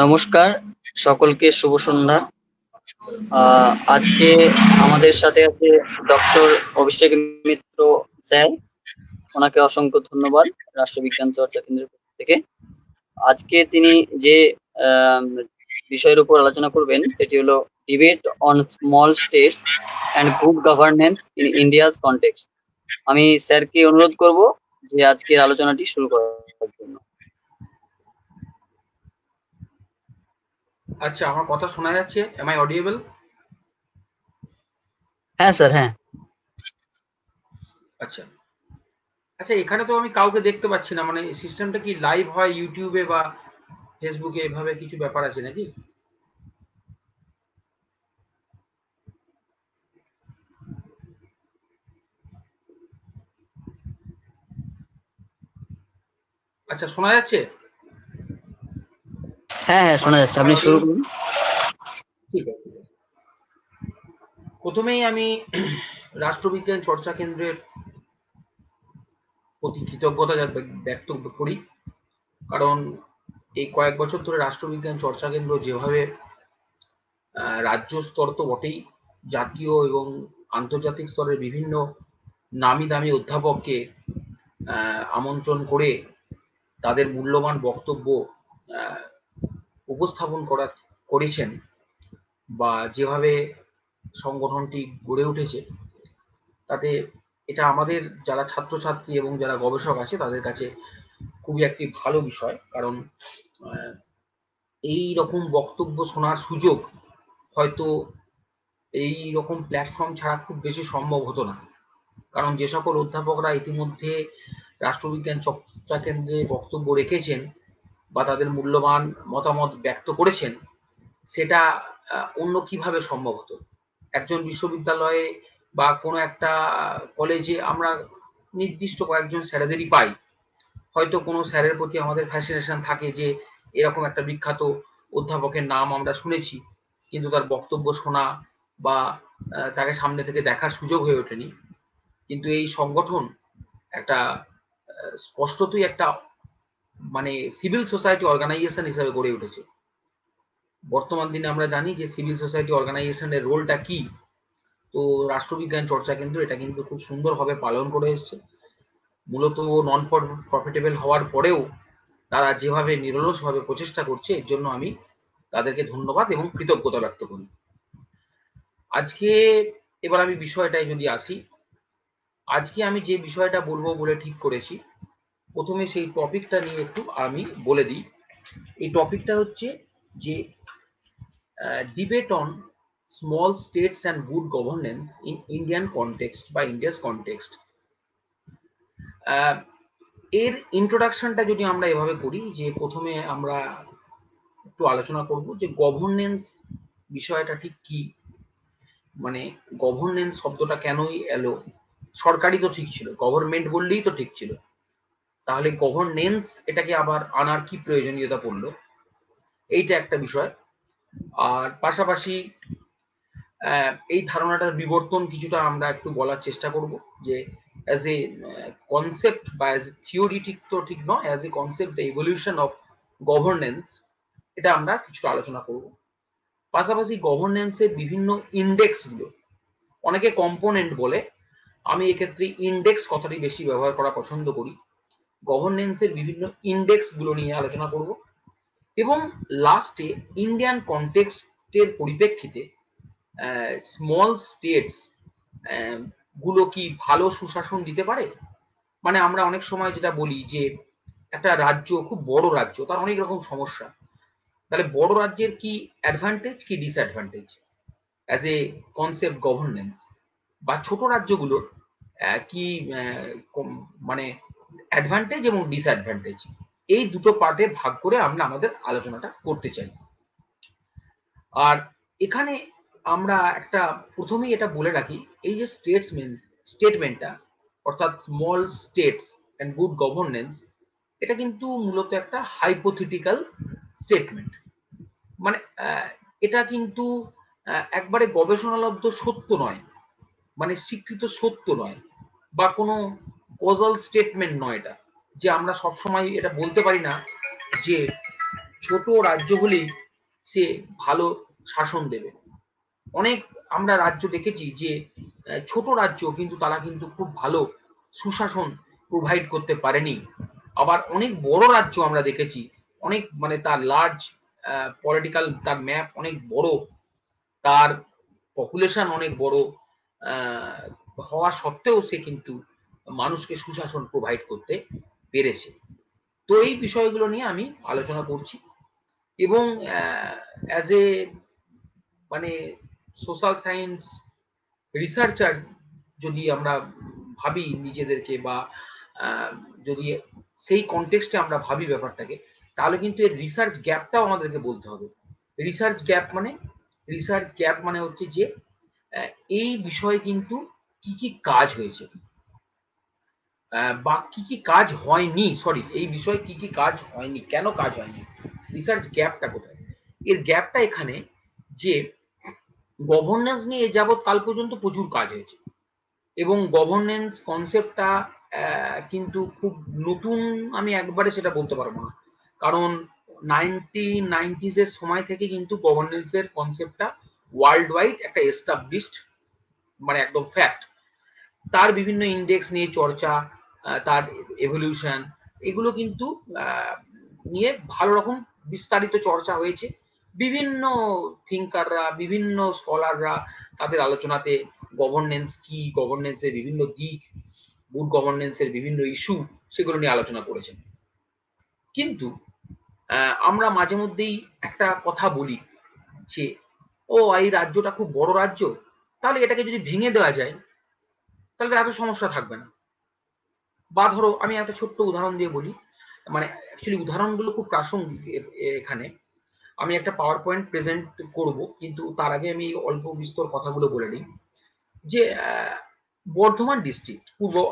নমস্কার, সকলকে শুভ সন্ধ্যা। আজকে আমাদের সাথে আছে ডক্টর অভিষেক মিত্র স্যার। ওনাকে অসংখ্য ধন্যবাদ রাষ্ট্রবিজ্ঞান চর্চা কেন্দ্রের পক্ষ থেকে। আজকে তিনি যে বিষয়ের উপর আলোচনা করবেন সেটি হলো debate on small states and good governance in India's context. আমি স্যারকে অনুরোধ করব যে আজকের আলোচনাটি শুরু করার জন্য। আচ্ছা, আমার কথা শোনা যাচ্ছে? Am I audible? হ্যাঁ স্যার, হ্যাঁ। আচ্ছা আচ্ছা, এখানে তো আমি কাউকে দেখতে পাচ্ছি না, মানে সিস্টেমটা কি লাইভ হয় ইউটিউবে বা ফেসবুকে, এভাবে কিছু ব্যাপার আছে নাকি? আচ্ছা, শোনা যাচ্ছে? হ্যাঁ হ্যাঁ, শোনা যাচ্ছে, আপনি শুরু করুন। ঠিক আছে। প্রথমেই আমি রাষ্ট্রবিজ্ঞান চর্চা কেন্দ্রের প্রতি কৃতজ্ঞতা ব্যক্ত করি, কারণ এই কয়েক বছর ধরে রাষ্ট্রবিজ্ঞান চর্চা কেন্দ্র যেভাবে রাজ্য স্তর তো বটেই, জাতীয় এবং আন্তর্জাতিক স্তরের বিভিন্ন নামি দামি অধ্যাপককে আমন্ত্রণ করে তাদের মূল্যবান বক্তব্য উপস্থাপন করেছেন, বা যেভাবে সংগঠনটি গড়ে উঠেছে, তাতে এটা আমাদের যারা ছাত্রছাত্রী এবং যারা গবেষক আছে তাদের কাছে খুবই একটি ভালো বিষয়। কারণ এই রকম বক্তব্য শোনার সুযোগ হয়তো এই রকম প্ল্যাটফর্ম ছাড়া খুব বেশি সম্ভব হতো না। কারণ যে সকল অধ্যাপকরা ইতিমধ্যে রাষ্ট্রবিজ্ঞান চর্চা কেন্দ্রে বক্তব্য রেখেছেন বা তাদের মূল্যবান মতামত ব্যক্ত করেছেন, সেটা অন্য কিভাবে সম্ভব হতো? একজন বিশ্ববিদ্যালয়ে বা কোনো একটা কলেজে আমরা নির্দিষ্ট কয়েকজন স্যারেদেরই পাই। হয়তো কোনো স্যারের প্রতি আমাদের ফ্যাসিনেশন থাকে যে এরকম একটা বিখ্যাত অধ্যাপকের নাম আমরা শুনেছি, কিন্তু তার বক্তব্য শোনা বা তাকে সামনে থেকে দেখার সুযোগ হয়ে ওঠেনি। কিন্তু এই সংগঠন একটা স্পষ্টতই একটা মানে সিভিল সোসাইটি অর্গানাইজেশন হিসেবে গড়ে উঠেছে। বর্তমান দিনে আমরা জানি যে সিভিল সোসাইটি অর্গানাইজেশনের রোলটা কি। তো রাষ্ট্রবিজ্ঞান চর্চা কেন্দ্র এটা কিন্তু খুব সুন্দরভাবে পালন করে এসছে। মূলত নন প্রফিটেবল হওয়ার পরেও তারা যেভাবে নিরলসভাবে প্রচেষ্টা করছে, এর জন্য আমি তাদেরকে ধন্যবাদ এবং কৃতজ্ঞতা ব্যক্ত করি। আজকে এবার আমি বিষয়টায় যদি আসি, আজকে আমি যে বিষয়টা বলবো বলে ঠিক করেছি, প্রথমে সেই টপিকটা নিয়ে একটু আমি বলে দিই। এই টপিকটা হচ্ছে যে debate on small states and good governance in Indian context বা ইন্ডিয়াস কনটেক্সট। এর ইন্ট্রোডাকশনটা যদি আমরা এভাবে করি, যে প্রথমে আমরা একটু আলোচনা করব যে গভর্নেন্স বিষয়টা ঠিক কি, মানে গভর্নেন্স শব্দটা কেনই এলো। সরকারি তো ঠিক ছিল, গভর্নমেন্ট বললেই তো ঠিক ছিল, তাহলে গভর্নেন্স এটাকে আবার আনার কি প্রয়োজনীয়তা পড়লো, এইটা একটা বিষয়। আর পাশাপাশি এই ধারণাটার বিবর্তন কিছুটা আমরা একটু বলার চেষ্টা করব, যে অ্যাজ এ কনসেপ্ট বা অ্যাজ এ থিওরি ঠিক তো ঠিক নয়, as a concept the evolution of governance, এটা আমরা কিছুটা আলোচনা করব। পাশাপাশি গভর্নেন্সের বিভিন্ন ইন্ডেক্সগুলো, অনেকে কম্পোনেন্ট বলে, আমি এক্ষেত্রে ইন্ডেক্স কথাটি বেশি ব্যবহার করা পছন্দ করি। গভর্নেন্সের বিভিন্ন ইন্ডেক্সগুলো নিয়ে আলোচনা করব, এবং লাস্টে ইন্ডিয়ান কনটেক্সটের পরিপ্রেক্ষিতে স্মল স্টেটস গুলো কি ভালো সুশাসন দিতে পারে। মানে আমরা অনেক সময় যেটা বলি যে একটা রাজ্য, খুব বড় রাজ্য, তার অনেক রকম সমস্যা, তাহলে বড় রাজ্যের কি অ্যাডভান্টেজ কি disadvantage as a concept governance, বা ছোট রাজ্যগুলোর কি মানে অ্যাডভান্টেজ এবং ডিসঅ্যাডভান্টেজ, এই দুটো পার্টে ভাগ করে আমরা আমাদের আলোচনাটা করতে চাই। আর এখানে আমরা একটা প্রথমেই এটা বলে রাখি, এই যে স্টেটমেন্টটা, অর্থাৎ small states and good governance, এটা কিন্তু মূলত একটা হাইপোথেটিক্যাল স্টেটমেন্ট। মানে এটা কিন্তু একবারে গবেষণালব্ধ সত্য নয়, মানে স্বীকৃত সত্য নয়, বা কোনো কজাল স্টেটমেন্ট নয় এটা, যে আমরা সবসময় এটা বলতে পারি না যে ছোট রাজ্য হলেই সে ভালো শাসন দেবে। অনেক আমরা রাজ্য দেখেছি যে ছোট রাজ্য কিন্তু তারা কিন্তু খুব ভালো সুশাসন প্রোভাইড করতে পারেনি। আবার অনেক বড় রাজ্য আমরা দেখেছি, অনেক মানে তার লার্জ পলিটিক্যাল, তার ম্যাপ অনেক বড়, তার পপুলেশন অনেক বড় আহ, হওয়া সত্ত্বেও সে কিন্তু মানুষকে সুশাসন প্রোভাইড করতে পেরেছে। তো এই বিষয়গুলো নিয়ে আমি আলোচনা করছি এবং অ্যাজ এ মানে সোশ্যাল সায়েন্স রিসার্চার যদি আমরা ভাবি নিজেদেরকে, বা যদি সেই কনটেক্সটে আমরা ভাবি ব্যাপারটাকে, তাহলে কিন্তু এর রিসার্চ গ্যাপটাও আমাদেরকে বলতে হবে। রিসার্চ গ্যাপ মানে, রিসার্চ গ্যাপ মানে হচ্ছে যে এই বিষয়ে কিন্তু কি কি কাজ হয়েছে বা কি কি কাজ হয়নি, সরি, এই বিষয়ে কি কি কাজ হয়নি, কেন কাজ হয়নি, রিসার্চ গ্যাপটা কোথায়। এর গ্যাপটা এখানে যে গভর্নেন্স নিয়ে এ যাবৎ কাল পর্যন্ত প্রচুর কাজ হয়েছে এবং গভর্নেন্স কনসেপ্টটা কিন্তু খুব নতুন আমি একবারে সেটা বলতে পারবো না, কারণ 1990s এর সময় থেকে কিন্তু গভর্নেন্সের কনসেপ্টটা ওয়ার্ল্ড ওয়াইড একটা এস্টাবলিশড, মানে একদম ফ্যাক্ট। তার বিভিন্ন ইন্ডেক্স নিয়ে চর্চা, তার এভলিউশন, এগুলো কিন্তু নিয়ে ভালো রকম বিস্তারিত চর্চা হয়েছে। বিভিন্ন থিঙ্কাররা, বিভিন্ন স্কলাররা তাদের আলোচনাতে গভর্নেন্স কি, গভর্নেন্সের বিভিন্ন দিক, গুড গভর্নেন্সের বিভিন্ন ইস্যু, সেগুলো নিয়ে আলোচনা করেছেন। কিন্তু আমরা মাঝে মধ্যেই একটা কথা বলি যে ও এই রাজ্যটা খুব বড় রাজ্য, তাহলে এটাকে যদি ভেঙে দেওয়া যায় তাহলে এত সমস্যা থাকবে না। বা ধরো আমি একটা ছোট্ট উদাহরণ দিয়ে বলি, মানে অ্যাকচুয়ালি উদাহরণগুলো খুব প্রাসঙ্গিক এখানে। আমি একটা পাওয়ার পয়েন্ট প্রেজেন্ট করব, কিন্তু তার আগে আমি অল্প বিস্তর কথাগুলো বলে নিই। যে বর্ধমান ডিস্ট্রিক্ট,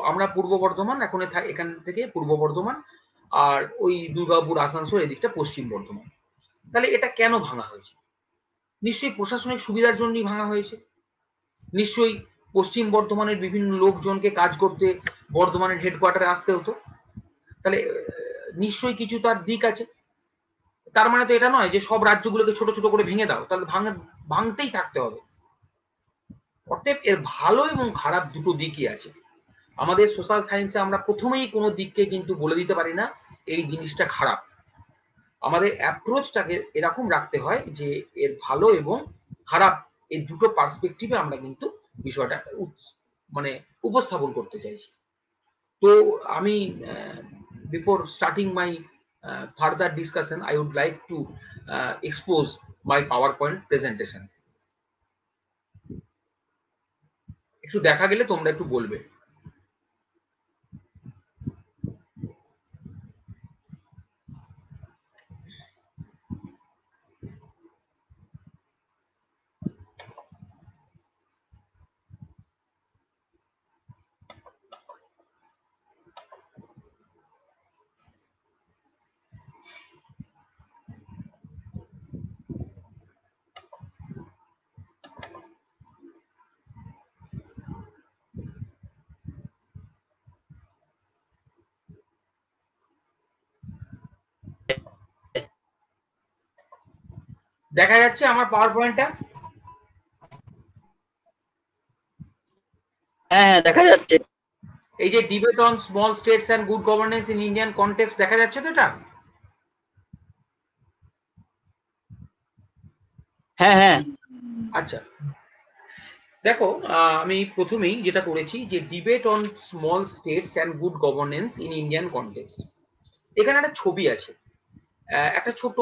আমরা পূর্ব বর্ধমান, এখন এখান থেকে পূর্ব বর্ধমান, আর ওই দুর্গাপুর আসানসোল এদিকটা পশ্চিম বর্ধমান। তাহলে এটা কেন ভাঙা হয়েছে? নিশ্চয়ই প্রশাসনিক সুবিধার জন্যই ভাঙা হয়েছে। নিশ্চয়ই পশ্চিম বর্ধমানের বিভিন্ন লোকজনকে কাজ করতে বর্ধমানের হেডকোয়ার্টারে আসতে হতো। তাহলে নিশ্চয়ই কিছু তার দিক আছে। তার মানে তো এটা নয় যে সব রাজ্যগুলোকে ছোট ছোট করে ভেঙে দাও, তাহলে ভাঙতেই থাকতে হবে। অতএব এর ভালো এবং খারাপ দুটো দিকই আছে। আমাদের সোশ্যাল সায়েন্সে আমরা প্রথমেই কোনো দিককে কিন্তু বলে দিতে পারি না এই জিনিসটা খারাপ। আমাদের অ্যাপ্রোচটাকে এরকম রাখতে হয় যে এর ভালো এবং খারাপ এই দুটো পার্সপেক্টিভে আমরা কিন্তু বিষয়টা মানে উপস্থাপন করতে চাইছি। তো আমি before starting my further discussion I would like to expose my PowerPoint presentation. একটু দেখা গেলে তোমরা একটু বলবে। দেখা যাচ্ছে আমার পাওয়ার পয়েন্টটা? হ্যাঁ হ্যাঁ দেখা যাচ্ছে। এই যে debate on small states and good governance in Indian context, দেখা যাচ্ছে তো এটা? হ্যাঁ হ্যাঁ আচ্ছা, দেখো, আমি প্রথমেই যেটা করেছি যে debate on small states and good governance in Indian context. এখানে একটা ছবি আছে, একটা ছোট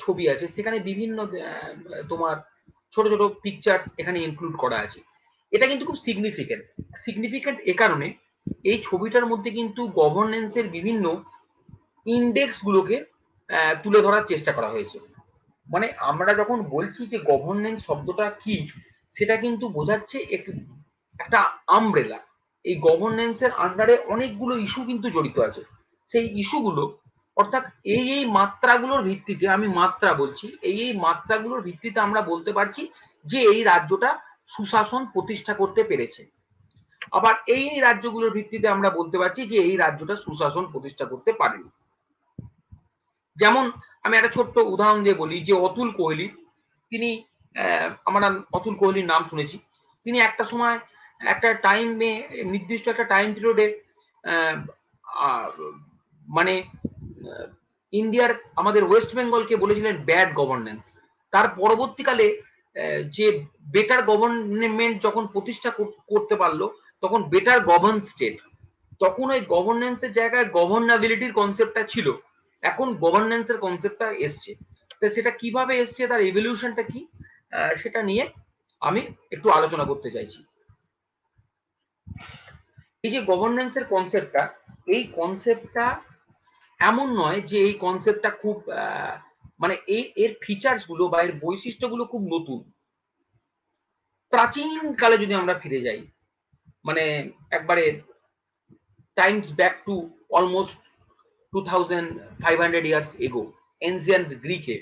ছবি আছে, সেখানে বিভিন্ন তোমার ছোট ছোট পিকচার্স এখানে ইনক্লুড করা আছে। এটা কিন্তু খুব সিগনিফিকেন্ট। সিগনিফিকেন্ট এ কারণে এই ছবিটার মধ্যে কিন্তু গভর্নেন্সের বিভিন্ন ইন্ডেক্স গুলোকে তুলে ধরার চেষ্টা করা হয়েছে। মানে আমরা যখন বলছি যে গভর্নেন্স শব্দটা কি, সেটা কিন্তু বোঝাচ্ছে একটা আমব্রেলা। এই গভর্নেন্সের আন্ডারে অনেকগুলো ইস্যু কিন্তু জড়িত আছে। সেই ইস্যুগুলো, অর্থাৎ এই মাত্রাগুলোর ভিত্তিতে, আমি মাত্রা বলছি, এই মাত্রাগুলোর ভিত্তিতে আমরা বলতে পারছি যে এই রাজ্যটা সুশাসন প্রতিষ্ঠা করতে পেরেছে। আবার এই রাজ্যগুলোর ভিত্তিতে আমরা বলতে পারছি যে এই রাজ্যটা সুশাসন প্রতিষ্ঠা করতে পারেনি। যেমন আমি একটা ছোট্ট উদাহরণ দিয়ে বলি যে অতুল কোহলি, তিনি আমরা অতুল কোহলির নাম শুনেছি। তিনি একটা সময় একটা টাইমে, নির্দিষ্ট একটা টাইম পিরিয়ডে মানে ইন্ডিয়ার আমাদের ওয়েস্ট বেঙ্গলকে বলেছিলেন ব্যাড গভর্নেন্স। তার পরবর্তীকালে যে বেটার গভর্নমেন্ট যখন প্রতিষ্ঠা করতে পারলো, তখন বেটার গভর্ন স্টেট, তখন ওই গভর্নেন্সের জায়গায় গভর্নাবিলিটির কনসেপ্টটা ছিল, এখন গভর্নেন্সের কনসেপ্টটা এসছে। তো সেটা কিভাবে এসছে, তার এভলিউশনটা কি, সেটা নিয়ে আমি একটু আলোচনা করতে চাইছি। এই যে গভর্নেন্সের কনসেপ্টটা, এই কনসেপ্টটা এমন নয় যে এই কনসেপ্টটা খুব মানে এর ফিচার্স গুলো বা এর বৈশিষ্ট্যগুলো খুব নতুন। প্রাচীন কালে যদি আমরা ফিরে যাই, মানে একবারে times back to almost 2500 years ago, ancient গ্রিকে,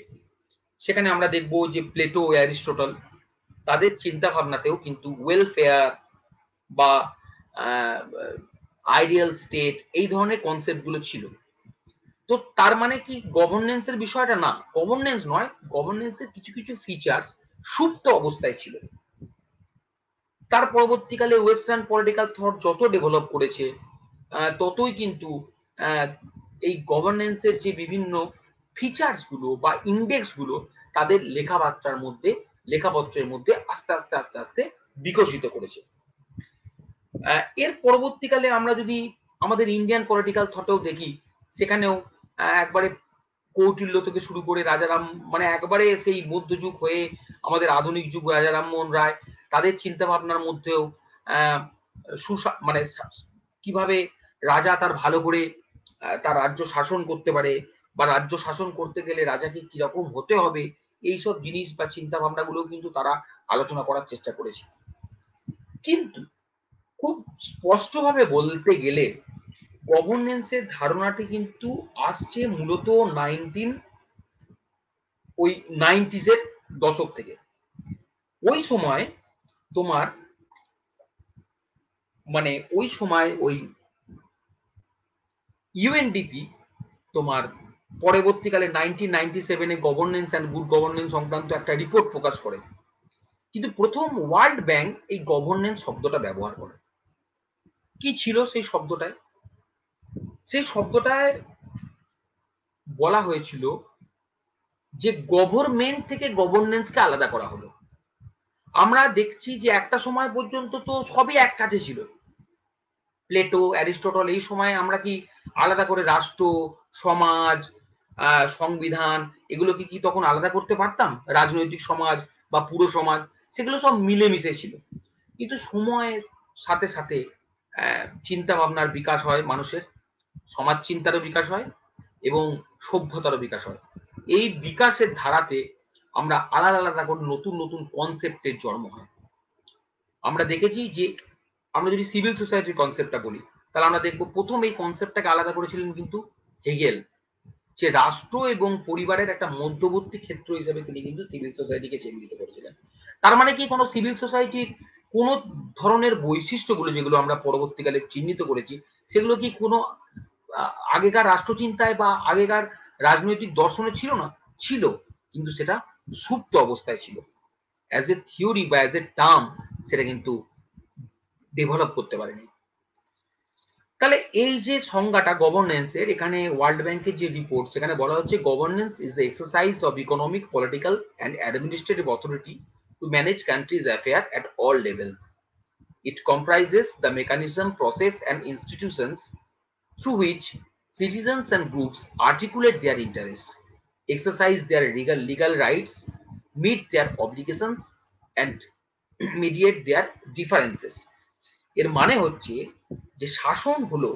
সেখানে আমরা দেখব যে প্লেটো ও অ্যারিস্টটল, তাদের চিন্তা ভাবনাতেও কিন্তু ওয়েলফেয়ার বা আইডিয়াল স্টেট এই ধরনের কনসেপ্ট গুলো ছিল। তো তার মানে কি গভর্নেন্সের বিষয়টা না, গভর্নেন্স নয়, গভর্নেন্সের কিছু কিছু ফিচার্স সুপ্ত অবস্থায় ছিল। তার পরবর্তীকালে ওয়েস্টার্ন পলিটিক্যাল থট যত ডেভেলপ করেছে, ততই কিন্তু এই গভর্নেন্সের যে বিভিন্ন ফিচার্স গুলো বা ইন্ডেক্স গুলো তাদের লেখাপত্রের মধ্যে আস্তে আস্তে আস্তে আস্তে বিকশিত করেছে। এর পরবর্তীকালে আমরা যদি আমাদের ইন্ডিয়ান পলিটিক্যাল থটেও দেখি, সেখানেও একবারে কৌটিল্য থেকে শুরু করে রাজারাম, মানে একবারে সেই মধ্যযুগ হয়ে আমাদের আধুনিক যুগ, রাজা রামমোহন রায়, তাদের চিন্তা ভাবনার মধ্যেও মানে কিভাবে রাজা তার ভালো করে তার রাজ্য শাসন করতে পারে, বা রাজ্য শাসন করতে গেলে রাজাকে কিরকম হতে হবে, এইসব জিনিস বা চিন্তা ভাবনাগুলো কিন্তু তারা আলোচনা করার চেষ্টা করেছে। কিন্তু খুব স্পষ্টভাবে বলতে গেলে গভর্নেন্সের ধারণাটি কিন্তু আসছে মূলত ওই 90s এর দশক থেকে। ওই সময় তোমার মানে ওই সময় ওই ইউএনডিপি তোমার পরবর্তীকালে 1997-এ গভর্নেন্স অ্যান্ড গুড গভর্নেন্স সংক্রান্ত একটা রিপোর্ট প্রকাশ করে। কিন্তু প্রথম ওয়ার্ল্ড ব্যাংক এই গভর্নেন্স শব্দটা ব্যবহার করে। কি ছিল সেই শব্দটায়? সেই শব্দটায় বলা হয়েছিল যে গভর্নমেন্ট থেকে গভর্নেন্সকে আলাদা করা হলো। আমরা দেখছি যে একটা সময় পর্যন্ত তো সবই এক কাছে ছিল, প্লেটো অ্যারিস্টটল, এই সময় আমরা কি আলাদা করে রাষ্ট্র, সমাজ, সংবিধান এগুলোকে কি তখন আলাদা করতে পারতাম? রাজনৈতিক সমাজ বা পুরো সমাজ, সেগুলো সব মিলেমিশে ছিল। কিন্তু সময়ের সাথে সাথে চিন্তা ভাবনার বিকাশ হয়, মানুষের সমাজ চিন্তারও বিকাশ হয় এবং সভ্যতারও বিকাশ হয়। এই বিকাশের ধারাতে আমরা আলাদা আলাদা করে নতুন নতুন কনসেপ্টের জন্ম হয়। আমরা দেখেছি যে আমরা যদি সিভিল সোসাইটির কনসেপ্টটা বলি, তাহলে আমরা দেখবো প্রথম এই কনসেপ্টটাকে আলাদা করেছিলেন কিন্তু হেগেল, যে রাষ্ট্র এবং পরিবারের একটা মধ্যবর্তী ক্ষেত্র হিসেবে তিনি কিন্তু সিভিল সোসাইটিকে চিহ্নিত করেছিলেন। তার মানে কি কোনো সিভিল সোসাইটির কোন ধরনের বৈশিষ্ট্যগুলো যেগুলো আমরা পরবর্তীকালে চিহ্নিত করেছি, সেগুলো কি কোনো আগেকার রাষ্ট্রচিন্তায় বা আগেকার রাজনৈতিক দর্শনে ছিল না? ছিল, কিন্তু সেটা সুপ্ত অবস্থায় ছিল। অ্যাজ এ থিওরি বা অ্যাজ এ টার্ম সেটা কিন্তু ডেভেলপ করতে পারেনি। তাহলে এই যে সংজ্ঞাটা গভর্নেন্সের, এখানে ওয়ার্ল্ড ব্যাংকের যে রিপোর্ট, সেখানে বলা হচ্ছে governance is the exercise of economic, political and administrative authority to manage countries affair at all levels. It comprises the mechanism, process and institutions through which citizens and groups articulate their interests, exercise their legal rights, meet their obligations and mediate their differences. এর মানে হচ্ছে যে শাসন হলো,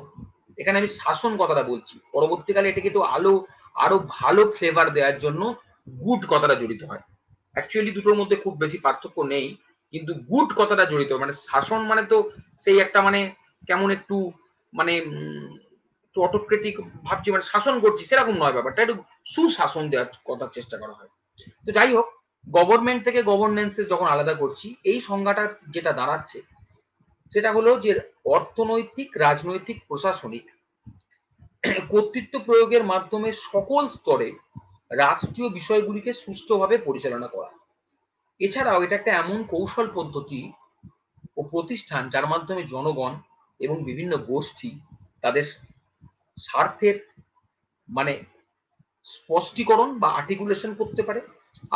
এখানে আমি শাসন কথাটা বলছি, পরবর্তীকালে এটাকে একটু আরো ভালো ফ্লেভার দেওয়ার জন্য গুড কথাটা জড়িত হয়। অ্যাকচুয়ালি দুটোর মধ্যে খুব বেশি পার্থক্য নেই, কিন্তু গুড কথাটা জড়িত, মানে শাসন মানে তো সেই একটা মানে কেমন একটু মানে একটু অটোক্রেটিক ভাবছি, মানে শাসন করছি সেরকম নয়, ব্যাপারটা একটু সুশাসন দেওয়ার কথার চেষ্টা করা হয়। তো যাই হোক, গভর্নমেন্ট থেকে গভর্নেন্সে যখন আলাদা করছি, এই সংজ্ঞাটা যেটা দাঁড়াচ্ছে সেটা হলো যে অর্থনৈতিক, রাজনৈতিক, প্রশাসনিক কর্তৃত্ব প্রয়োগের মাধ্যমে সকল স্তরে রাষ্ট্রীয় বিষয়গুলিকে সুষ্ঠুভাবে পরিচালনা করা। এছাড়াও এটা একটা এমন কৌশল পদ্ধতি ও প্রতিষ্ঠান যার মাধ্যমে জনগণ এবং বিভিন্ন গোষ্ঠী তাদের স্বার্থের মানে স্পষ্টীকরণ বা আর্টিকুলেশন করতে পারে,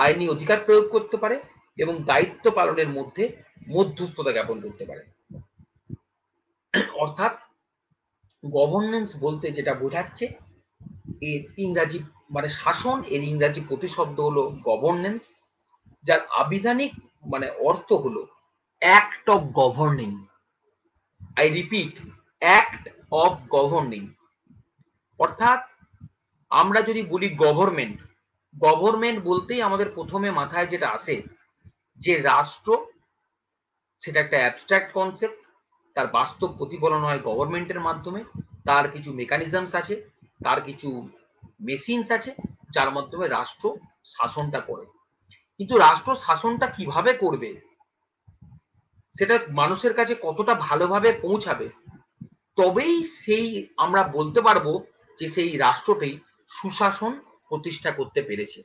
আইনি অধিকার প্রয়োগ করতে পারে এবং দায়িত্ব পালনের মধ্যে মধ্যস্থতা জ্ঞাপন করতে পারে। অর্থাৎ গভর্নেন্স বলতে যেটা বোঝাচ্ছে, এর ইংরাজি মানে শাসন, এর ইংরাজি প্রতিশব্দ হলো গভর্নেন্স, যার আবিধানিক মানে অর্থ হলো act of governing. I repeat, act of governing. অর্থাৎ আমরা যদি বলি গভর্নমেন্ট, গভর্নমেন্ট বলতেই আমাদের প্রথমে মাথায় যেটা আসে যে রাষ্ট্র, সেটা একটা অ্যাবস্ট্রাক্ট কনসেপ্ট, তার বাস্তব প্রতিফলন হয় গভর্নমেন্টের মাধ্যমে, তার কিছু মেকানিজমস আছে, তার কিছু মেশিনস আছে যার মাধ্যমে রাষ্ট্র শাসনটা করে। কিন্তু রাষ্ট্র শাসনটা কিভাবে করবে, সেটা মানুষের কাছে কতটা ভালোভাবে পৌঁছাবে, তবেই সেই আমরা বলতে পারবো যে সেই রাষ্ট্রটি সুশাসন প্রতিষ্ঠা করতে পেরেছে।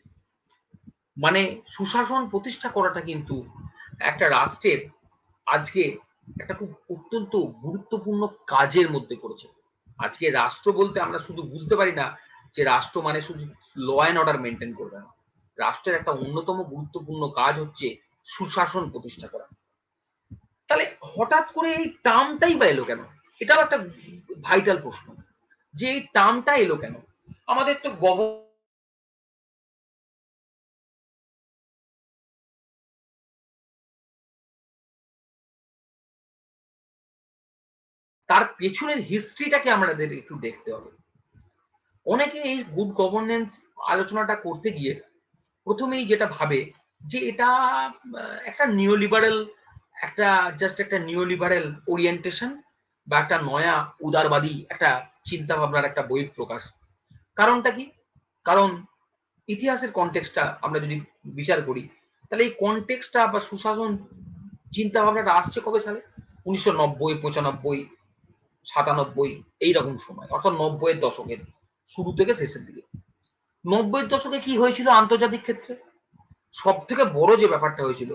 মানে সুশাসন প্রতিষ্ঠা করাটা কিন্তু একটা রাষ্ট্রের আজকে একটা খুব অত্যন্ত গুরুত্বপূর্ণ কাজের মধ্যে পড়েছে। আজকে রাষ্ট্র বলতে আমরা শুধু বুঝতে পারি না যে রাষ্ট্র মানে শুধু ল অ্যান্ড অর্ডার মেনটেন করবে না। রাষ্ট্রের একটা অন্যতম গুরুত্বপূর্ণ কাজ হচ্ছে সুশাসন প্রতিষ্ঠা করা। তাহলে হঠাৎ করে এই টার্মটাই বা এলো কেন? এটাও একটা ভাইটাল প্রশ্ন যে এই টার্মটা এলো কেন। আমাদের তো তার পেছনের হিস্ট্রিটাকে আমাদের একটু দেখতে হবে। অনেকে এই গুড গভর্নেন্স আলোচনাটা করতে গিয়ে প্রথমেই যেটা ভাবে যে এটা একটা নিওলিবারেল, একটা জাস্ট একটা নিওলিবারেল ওরিয়েন্টেশন বা একটা নয়া উদারবাদী একটা চিন্তা ভাবনার একটা বহিঃপ্রকাশ। কারণটা কি? কারণ ইতিহাসের কনটেক্সটটা আমরা যদি বিচার করি, তাহলে এই কনটেক্সটটা বা সুশাসন চিন্তা ভাবনাটা আসছে কবে সালে? 1990, 95, 97 এইরকম সময়, অর্থাৎ 90-এর দশকের শুরু থেকে শেষের দিকে। 90-এর দশকে কি হয়েছিল আন্তর্জাতিক ক্ষেত্রে? সব থেকে বড় যে ব্যাপারটা হয়েছিল,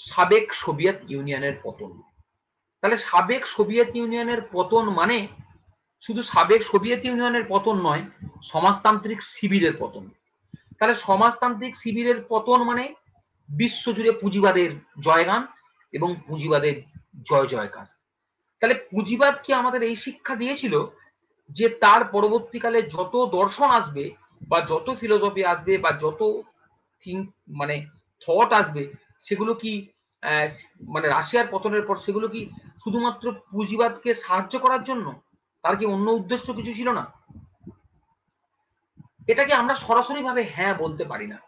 সাবেক সোভিয়েত ইউনিয়নের পতন। তাহলে সাবেক সোভিয়েত ইউনিয়নের পতন মানে শুধু সাবেক সোভিয়েত ইউনিয়নের পতন নয়, সমাজতান্ত্রিক শিবিরের পতন। তাহলে সমাজতান্ত্রিক শিবিরের পতন মানে বিশ্বজুড়ে পুঁজিবাদের জয়গান এবং পুঁজিবাদের জয় জয়কার। তাহলে পুঁজিবাদ কি আমাদের এই শিক্ষা দিয়েছিল যে তার পরবর্তীকালে যত দর্শন আসবে বা যত ফিলোসফি আসবে বা যত মানে থট আসবে, সেগুলো কি মানে রাশিয়ার পতনের পর সেগুলো কি শুধুমাত্র পুঁজিবাদকে সাহায্য করার জন্য? তার কি অন্য উদ্দেশ্য কিছু ছিল না? এটাকে আমরা সরাসরি ভাবে হ্যাঁ বলতে পারি না।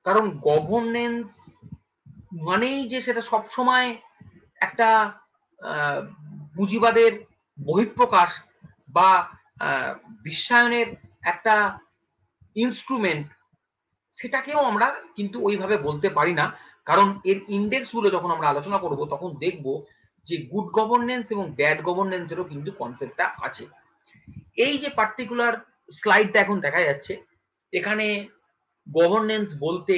কারণ গভর্নেন্স মানেই যে সেটা সবসময় একটা পুঁজিবাদের বহিঃপ্রকাশ বা বিশ্বায়নের একটা ইনস্ট্রুমেন্ট, সেটাকেও আমরা কিন্তু ওইভাবে বলতে পারি না। কারণ এর ইন্ডেক্স গুলো যখন আমরা আলোচনা করব তখন দেখব যে গুড গভর্নেন্স এবং ব্যাড গভর্নেন্সেরও কিন্তু কনসেপ্টটা আছে। এই যে পার্টিকুলার স্লাইডটা এখন দেখা যাচ্ছে, এখানে গভর্নেন্স বলতে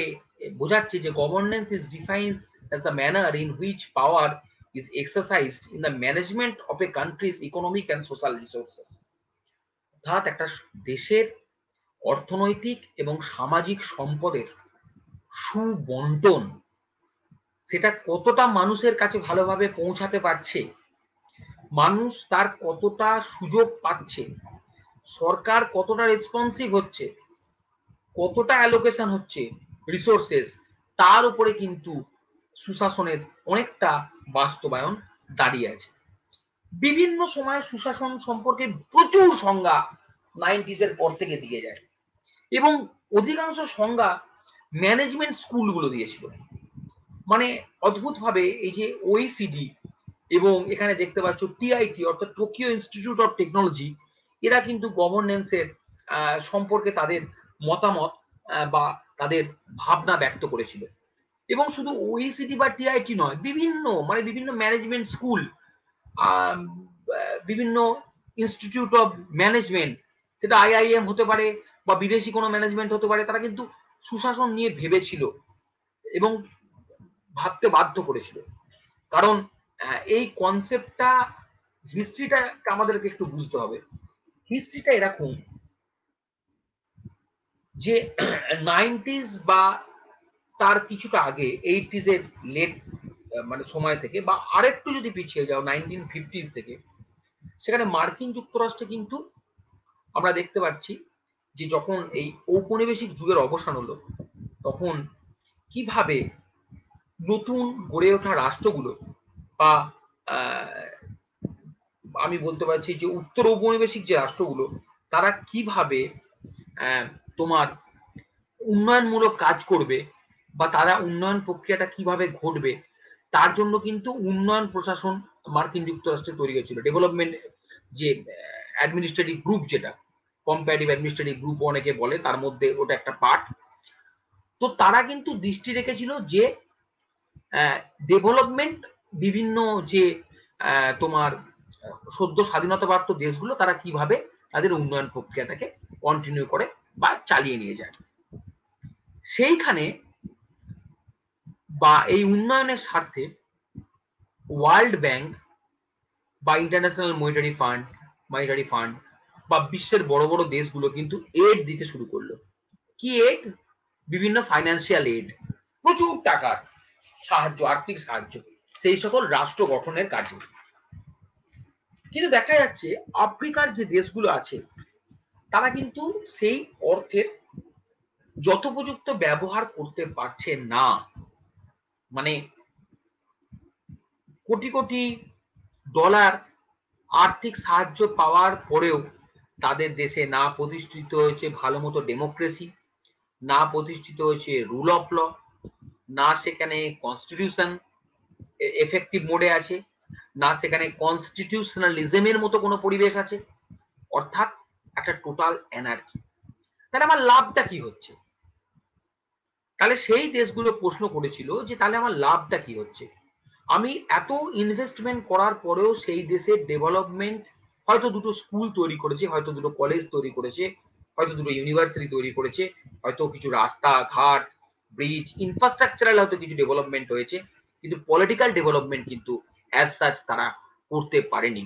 বোঝাচ্ছে যে governance is defines as the manner in which power is exercised in the management of a country's economic and social resources। অর্থাৎ একটা দেশের অর্থনৈতিক এবং সামাজিক সম্পদের সুবন্টন, সেটা কতটা মানুষের কাছে ভালোভাবে পৌঁছাতে পারছে, মানুষ তার কতটা সুযোগ পাচ্ছে, সরকার কতটা রেসপন্সিভ হচ্ছে, কতটা অ্যালোকেশন হচ্ছে রিসোর্সেস, তার উপরে কিন্তু সুশাসনের অনেকটা বাস্তবায়ন দাঁড়িয়ে আছে। বিভিন্ন সময় সুশাসন সম্পর্কে প্রচুর সংজ্ঞা 90s-এর পর থেকে দিয়ে যায় এবং অধিকাংশ সংজ্ঞা ম্যানেজমেন্ট স্কুলগুলো দিয়েছিল। মানে অদ্ভুতভাবে এই যে OECD এবং এখানে দেখতে পাচ্ছ TIT অর্থাৎ টোকিও ইনস্টিটিউট অফ টেকনোলজি, এরা কিন্তু গভর্নেন্সের সম্পর্কে তাদের মতামত বা তাদের ভাবনা ব্যক্ত করেছিল। এবং শুধু OECD বা TIT নয়, বিভিন্ন ম্যানেজমেন্ট স্কুল, বিভিন্ন ইনস্টিটিউট অফ ম্যানেজমেন্ট, সেটা আইআইএম হতে পারে বা বিদেশি কোনো ম্যানেজমেন্ট হতে পারে, তারা কিন্তু সুশাসন নিয়ে ভেবেছিল এবং ভাবতে বাধ্য করেছিল। কারণ এই কনসেপ্টটা, হিস্ট্রিটা আমাদেরকে একটু বুঝতে হবে। হিস্ট্রিটা এরকম যে 90s বা তার কিছুটা আগে 80s এর লেট মানে সময় থেকে বা আরেকটু যদি পিছিয়ে যাও 1950s থেকে, সেখানে মার্কিন যুক্তরাষ্ট্রে কিন্তু আমরা দেখতে পাচ্ছি যে যখন এই ঔপনিবেশিক যুগের অবসান হলো, তখন কিভাবে নতুন গড়ে ওঠা রাষ্ট্রগুলো বা আমি বলতে পারছি যে উত্তর ঔপনিবেশিক যে রাষ্ট্রগুলো, তারা কিভাবে তোমার উন্নয়নমূলক কাজ করবে বা তারা উন্নয়ন প্রক্রিয়াটা কিভাবে ঘটবে, তার জন্য কিন্তু উন্নয়ন প্রশাসন মার্কিন যুক্তরাষ্ট্রে তৈরি হয়েছিল। ডেভেলপমেন্ট যে অ্যাডমিনিস্ট্রেটিভ গ্রুপ, যেটা কম্পারেটিভ অ্যাডমিনিস্ট্রেটিভ গ্রুপ অনেকে বলে, তার মধ্যে ওটা একটা পার্ট। তো তারা কিন্তু দৃষ্টি রেখেছিল যে ডেভেলপমেন্ট বিভিন্ন যে তোমার সদ্য স্বাধীনতাপ্রাপ্ত দেশগুলো, তারা কিভাবে তাদের উন্নয়ন প্রক্রিয়াটাকে কন্টিনিউ করে বা চালিয়ে নিয়ে যায়। সেইখানে বা এই উন্নয়নের স্বার্থে ওয়ার্ল্ড ব্যাংক বা ইন্টারন্যাশনাল মনিটারি ফান্ড বা বিশ্বের বড় বড় দেশগুলো কিন্তু এড দিতে শুরু করলো। কি এড? বিভিন্ন ফাইন্যান্সিয়াল এড, প্রচুর টাকার সাহায্য, আর্থিক সাহায্য সেই সকল রাষ্ট্র গঠনের কাজে। কিন্তু দেখা যাচ্ছে আফ্রিকার যে দেশগুলো আছে, তারা কিন্তু সেই অর্থের যথোপযুক্ত ব্যবহার করতে পারছে না। মানে কোটি কোটি ডলার আর্থিক সাহায্য পাওয়ার পরেও তাদের দেশে না প্রতিষ্ঠিত হয়েছে ভালো মতো ডেমোক্রেসি, না প্রতিষ্ঠিত হয়েছে রুল অফ ল, না সেখানে কনস্টিটিউশন এফেক্টিভ মোডে আছে, না সেখানে কনস্টিটিউশনালিজমের মতো কোনো পরিবেশ আছে, অর্থাৎ একটা টোটাল অ্যানার্কি। তাহলে আমার লাভটা কি হচ্ছে? তাহলে সেই দেশগুলো প্রশ্ন করেছিল যে তাহলে আমার লাভটা কি হচ্ছে? আমি এত ইনভেস্টমেন্ট করার পরেও সেই দেশের ডেভেলপমেন্ট, হয়তো দুটো স্কুল তৈরি করেছে, হয়তো দুটো কলেজ তৈরি করেছে, হয়তো দুটো ইউনিভার্সিটি তৈরি করেছে, হয়তো কিছু রাস্তা ঘাট ব্রিজ ইনফ্রাস্ট্রাকচারাল হয়তো কিছু ডেভেলপমেন্ট হয়েছে, কিন্তু পলিটিক্যাল ডেভেলপমেন্ট কিন্তু অ্যাজ সাচ তারা করতে পারেনি।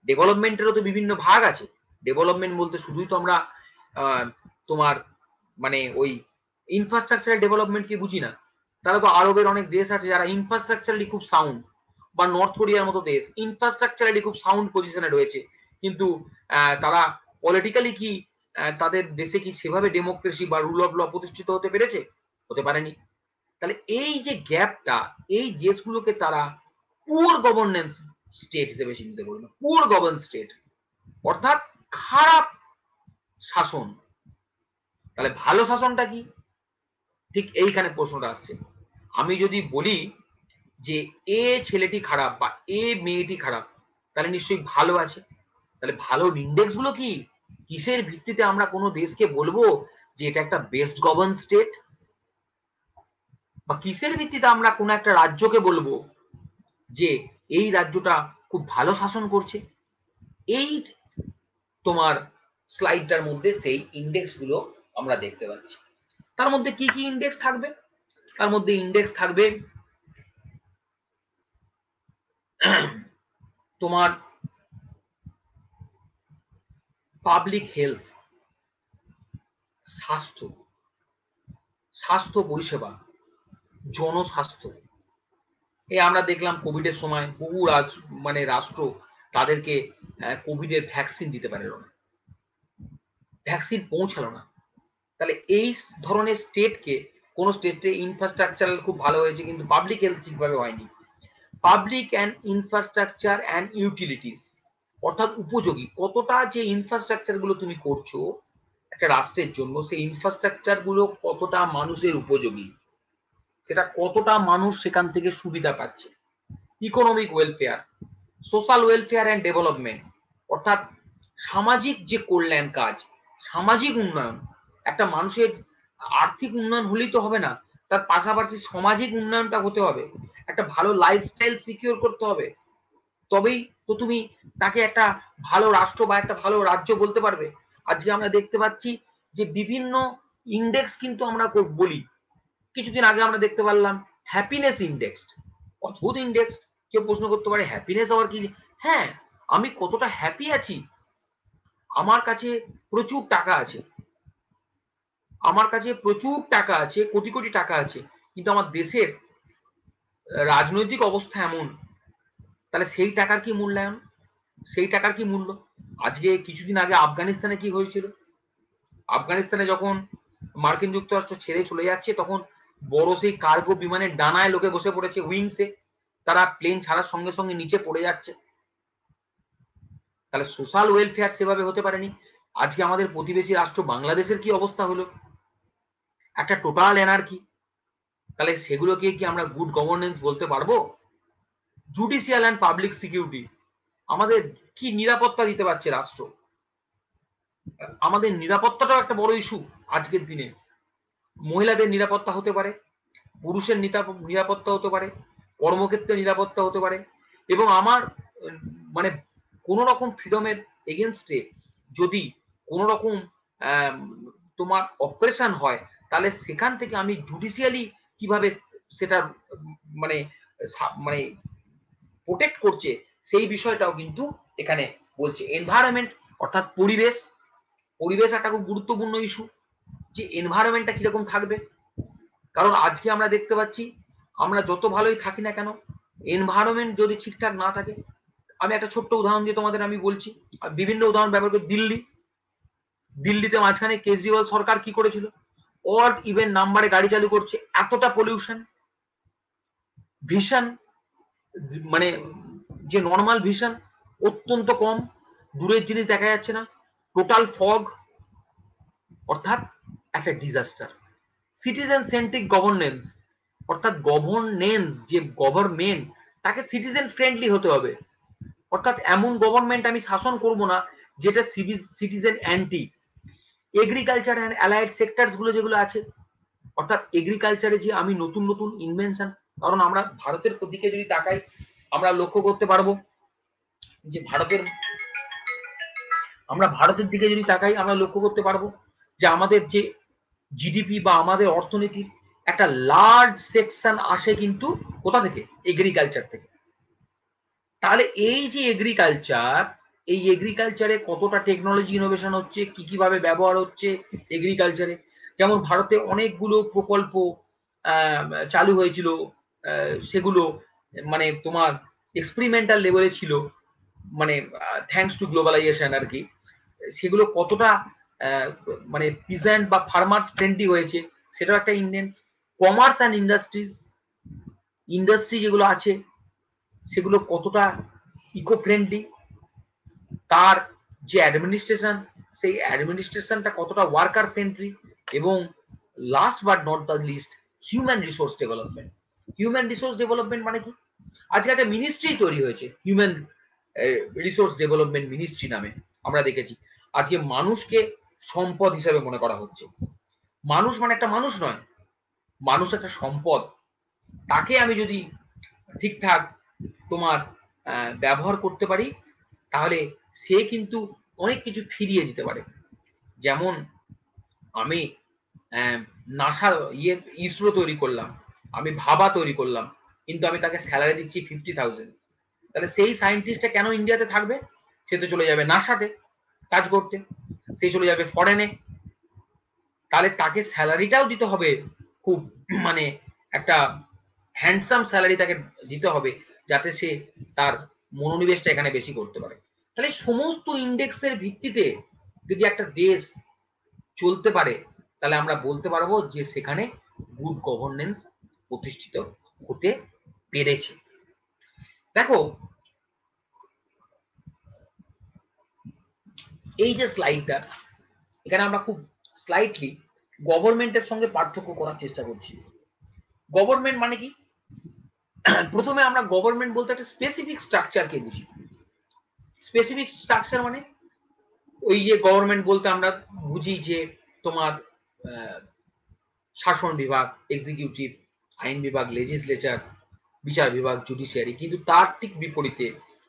ডেভেলপমেন্টেরও তো বিভিন্ন ভাগ আছে। ডেভেলপমেন্ট বলতে শুধুই তো আমরা তোমার মানে ওই ইনফ্রাস্ট্রাকচারাল ডেভেলপমেন্টকে বুঝি না। তাহলে তো আরবের অনেক দেশ আছে যারা ইনফ্রাস্ট্রাকচারালি খুব সাউন্ড, বা নর্থ কোরিয়ার মতো দেশ ইনফ্রাস্ট্রাকচারালি খুব সাউন্ড পজিশনে রয়েছে, কিন্তু তারা পলিটিক্যালি কি তাদের দেশে কি সেভাবে ডেমোক্রেসি বা রুল অফ ল প্রতিষ্ঠিত হতে পেরেছে? হতে পারেনি। তাহলে এই যে গ্যাপটা, এই দেশগুলোকে তারা পুয়ার গভর্নেন্স স্টেট হিসেবে চিহ্নিত করলো। পুয়ার গভর্ন স্টেট অর্থাৎ খারাপ শাসন। তাহলে ভালো শাসনটা কি? ঠিক এইখানে প্রশ্নটা আসছে। আমি যদি বলি যে এ ছেলেটি খারাপ বা এ মেয়েটি খারাপ, তাহলে নিশ্চয়ই ভালো আছে। তাহলে ভালোর ইন্ডেক্স গুলো কি? কিসের ভিত্তিতে আমরা কোনো দেশকে বলবো যে এটা একটা বেস্ট গভর্ন স্টেট? বা কিসের ভিত্তিতে আমরা কোনো একটা রাজ্যকে বলবো যে এই রাজ্যটা খুব ভালো শাসন করছে? এই তোমার স্লাইডটার মধ্যে সেই ইন্ডেক্স গুলো আমরা দেখতে পাচ্ছি। তার মধ্যে কি কি ইন্ডেক্স থাকবে? তার মধ্যে ইন্ডেক্স থাকবে তোমার পাবলিক হেলথ, স্বাস্থ্য, স্বাস্থ্য পরিষেবা, জনস্বাস্থ্য। এই আমরা দেখলাম কোভিডের সময় বহু রাষ্ট্র তাদেরকে কোভিডের ভ্যাকসিন দিতে পারল না, ভ্যাকসিন পৌঁছালো না। তাহলে এই ধরনের স্টেটকে, কোন স্টেটে ইনফ্রাস্ট্রাকচারাল খুব ভালো হয়েছে কিন্তু পাবলিক হেলথ ঠিকভাবে হয়নি। Public and infrastructure and utilities, অর্থাৎ উপযোগী কতটা যে ইনফ্রাস্ট্রাকচার গুলো তুমি করছো একটা রাষ্ট্রের জন্য, সেই ইনফ্রাস্ট্রাকচার গুলো কতটা মানুষের উপযোগী, সেটা কতটা মানুষ সেখান থেকে সুবিধা পাচ্ছে। Economic welfare, social welfare and development, অর্থাৎ সামাজিক যে কল্যাণ কাজ, সামাজিক উন্নয়ন। একটা মানুষের আর্থিক উন্নয়ন হলেই তো হবে না, তার পাশাপাশি সামাজিক উন্নয়নটা হতে হবে। একটা ভালো লাইফস্টাইল সিকিউর করতে হবে, তবেই তো তুমি তাকে একটা ভালো রাষ্ট্র বা একটা ভালো রাজ্য বলতে পারবে? আজকে আমরা দেখতে পাচ্ছি যে বিভিন্ন ইন্ডেক্স কিন্তু আমরা বলি। কিছুদিন আগে আমরা দেখতে পারলাম হ্যাপিনেস ইন্ডেক্স, অদ্ভুত ইন্ডেক্স। কেউ প্রশ্ন করতে পারে হ্যাপিনেস আবার কি? হ্যাঁ, আমি কতটা হ্যাপি আছি। আমার কাছে প্রচুর টাকা আছে, আমার কাছে প্রচুর টাকা আছে, কোটি কোটি টাকা আছে, কিন্তু আমার দেশের রাজনৈতিক অবস্থা এমন, তাহলে সেই টাকার কি মূল্যায়ন, সেই টাকার কি মূল্য? আজকে কিছুদিন আগে আফগানিস্তানে কি হয়েছিল? আফগানিস্তানে যখন মার্কিন যুক্তরাষ্ট্র ছেড়ে চলে যাচ্ছে, তখন বড় সেই কার্গো বিমানের ডানায় লোকে বসে পড়েছে, উইংসে, তারা প্লেন ছাড়ার সঙ্গে সঙ্গে নিচে পড়ে যাচ্ছে। তাহলে সোশ্যাল ওয়েলফেয়ার সেভাবে হতে পারেনি। আজকে আমাদের প্রতিবেশী রাষ্ট্র বাংলাদেশের কি অবস্থা হলো, একটা টোটাল এনার্কি। তাহলে সেগুলোকে কি আমরা গুড গভর্নেন্স বলতে পারবো? জুডিশিয়াল অ্যান্ড পাবলিক সিকিউরিটি, আমাদের কি নিরাপত্তা দিতে পারছে রাষ্ট্র? আমাদের নিরাপত্তাটাও একটা বড় ইস্যু আজকের দিনে। মহিলাদের নিরাপত্তা হতে পারে, পুরুষের নিরাপত্তা হতে পারে, কর্মক্ষেত্রে নিরাপত্তা হতে পারে, এবং আমার মানে কোন রকম ফ্রিডমের এগেনস্টে যদি কোন রকম তোমার অপারেশন হয়, তাহলে সেখান থেকে আমি জুডিশিয়ালি কিভাবে সেটা মানে মানে প্রোটেক্ট করছে, সেই বিষয়টাও কিন্তু এখানে বলছে। এনভায়রনমেন্ট অর্থাৎ পরিবেশ, পরিবেশ একটা খুব গুরুত্বপূর্ণ ইস্যু, যে এনভায়রনমেন্টটা কিরকম থাকবে। কারণ আজকে আমরা দেখতে পাচ্ছি, আমরা যত ভালোই থাকি না কেন, এনভায়রনমেন্ট যদি ঠিকঠাক না থাকে, আমি একটা ছোট্ট উদাহরণ দিয়ে তোমাদের আমি বলছি, বিভিন্ন উদাহরণ ব্যবহার করে। দিল্লিতে মাঝখানে কেজরিওয়াল সরকার কি করেছিল? অড ইভেন নাম্বারে গাড়ি চালু করছে, এতটা পলিউশন, ভিশন মানে যে নর্মাল ভিশন অত্যন্ত কম, দূরের জিনিস দেখা যাচ্ছে না, টোটাল ফগ, অর্থাৎ একটা ডিজাস্টার। সিটিজেন সেন্ট্রিক গভর্নেন্স, অর্থাৎ গভর্নেন্স যে গভর্নমেন্ট, তাকে সিটিজেন ফ্রেন্ডলি হতে হবে। অর্থাৎ এমন গভর্নমেন্ট আমি শাসন করব না যেটা citizen anti. Agriculture and allied sectors গুলো যেগুলো আছে, অর্থাৎ এগ্রিকালচারে যে আমি নতুন নতুন ইনভেনশন, কারণ আমরা ভারতের দিকে যদি তাকাই, আমরা লক্ষ্য করতে পারবো যে ভারতের দিকে যদি তাকাই, আমরা লক্ষ্য করতে পারবো যে আমাদের যে জিডিপি বা আমাদের অর্থনীতির একটা লার্জ সেকশন আসে কিন্তু কোথা থেকে? এগ্রিকালচার থেকে। তাহলে এই যে এগ্রিকালচার, এই এগ্রিকালচারে কতটা টেকনোলজি ইনোভেশন হচ্ছে, কি কিভাবে ব্যবহার হচ্ছে এগ্রিকালচারে। যেমন ভারতে অনেকগুলো প্রকল্প চালু হয়েছিল, সেগুলো মানে তোমার এক্সপেরিমেন্টাল লেভেলে ছিল, মানে থ্যাঙ্কস টু গ্লোবালাইজেশন আর কি। সেগুলো কতটা মানে পিজেন্ট বা ফার্মার্স ফ্রেন্ডলি হয়েছে, সেটাও একটা ইন্ডেন্স। কমার্স অ্যান্ড ইন্ডাস্ট্রি যেগুলো আছে, সেগুলো কতটা ইকো ফ্রেন্ডলি, তার যে অ্যাডমিনিস্ট্রেশন, সেই অ্যাডমিনিস্ট্রেশনটা কতটা ওয়ার্কার ফ্রেন্ডলি, এবং last but not the least, human resource development. Human resource development মানে কি? আজকে একটা মিনিস্ট্রি তৈরি হয়েছে, হিউম্যান রিসোর্স ডেভেলপমেন্ট মিনিস্ট্রি নামে। আমরা দেখেছি আজকে মানুষকে সম্পদ হিসাবে মনে করা হচ্ছে। মানুষ মানে একটা মানুষ নয়, মানুষ একটা সম্পদ। তাকে আমি যদি ঠিকঠাক তোমার ব্যবহার করতে পারি, তাহলে সে কিন্তু অনেক কিছু ফিরিয়ে দিতে পারে। যেমন আমি নাসার ইসরো তৈরি করলাম, আমি ভাবা তৈরি করলাম, কিন্তু আমি তাকে স্যালারি দিচ্ছি 50,000, তাহলে সেই সায়েন্টিস্টটা কেন ইন্ডিয়াতে থাকবে? সে তো চলে যাবে নাসাতে কাজ করতে, সে চলে যাবে ফরেনে। তাহলে তাকে স্যালারিটাও দিতে হবে, খুব মানে একটা হ্যান্ডসাম স্যালারি তাকে দিতে হবে, যাতে সে তার মনোনিবেশটা এখানে বেশি করতে পারে। তাহলে সমস্ত ইন্ডেক্সের ভিত্তিতে যদি একটা দেশ চলতে পারে, তাহলে আমরা বলতে পারবো যে সেখানে গুড গভর্নেন্স প্রতিষ্ঠিত হতে পেরেছে। দেখো, এই যে স্লাইডটা, এখানে আমরা খুব স্লাইটলি গভর্নমেন্টের সঙ্গে পার্থক্য করার চেষ্টা করছি। গভর্নমেন্ট মানে কি? প্রথমে আমরা গভর্নমেন্ট বলতে একটা স্পেসিফিক স্ট্রাকচারকে বুঝি। স্পেসিফিক স্ট্রাকচার মানে ওই যে গভর্নমেন্ট বলতে আমরা বুঝি যে তোমার শাসন বিভাগ, এক্সিকিউটিভ, আইন বিভাগ, লেজিসলেচার, বিচার বিভাগ, জুডিশিয়ারি। কিন্তু তার ঠিক বিপরীতে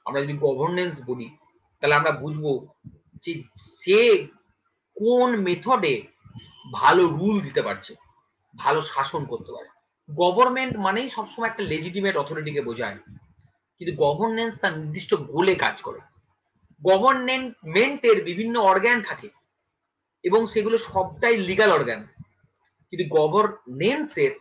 আমরা যদি গভর্নেন্স বলি তাহলে আমরা বুঝবো যে সে কোন মেথডে ভালো রুল দিতে পারছে, ভালো শাসন করতে পারে। গভর্নমেন্ট মানেই সবসময় একটা লেজিটিমেট অথরিটিকে বোঝায়, কিন্তু গভর্নেন্স তার নির্দিষ্ট গোলে কাজ করে। গভর্নমেন্টের বিভিন্ন অর্গান থাকে এবং সেগুলো সবটাই লিগাল অর্গান, কিন্তু গভর্নেন্সের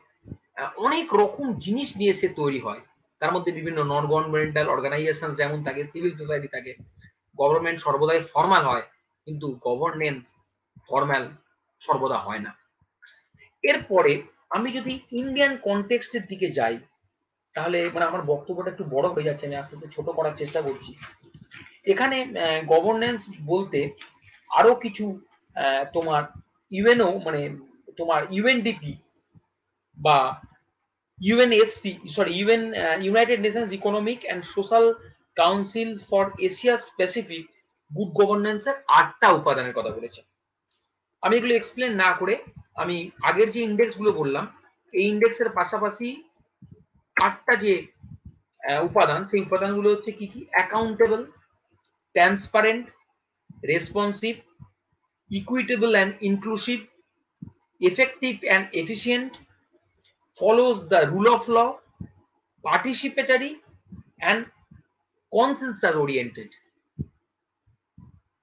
অনেক রকম জিনিস নিয়ে সে তৈরি হয়। তার মধ্যে বিভিন্ন নন গভর্নমেন্টাল অর্গানাইজেশন যেমন থাকে, সিভিল সোসাইটি থাকে। গভর্নমেন্ট সর্বদাই ফর্মাল হয়, কিন্তু গভর্নেন্স ফর্মাল সর্বদা হয় না। এরপরে আমি যদি ইন্ডিয়ান কনটেক্সটের দিকে যাই, তাহলে মানে আমার বক্তব্যটা একটু বড় হয়ে যাচ্ছে, আমি আস্তে আস্তে ছোট করার চেষ্টা করছি। এখানে গভর্নেন্স বলতে আরো কিছু তোমার ইউএনও মানে তোমার ইউএনডিপি বা UNSC United Nations economic and social council for Asia specific good গভর্নেন্সের 8টা উপাদানের কথা বলেছে। আমি এগুলো এক্সপ্লেন না করে আমি আগের যে ইন্ডেক্স গুলো বললাম, এই ইন্ডেক্সের পাশাপাশি 8টা যে উপাদান, সেই উপাদানগুলো হচ্ছে কি কি: accountable, transparent, responsive, equitable and inclusive, effective and efficient, follows the rule of law, participatory and consensus oriented।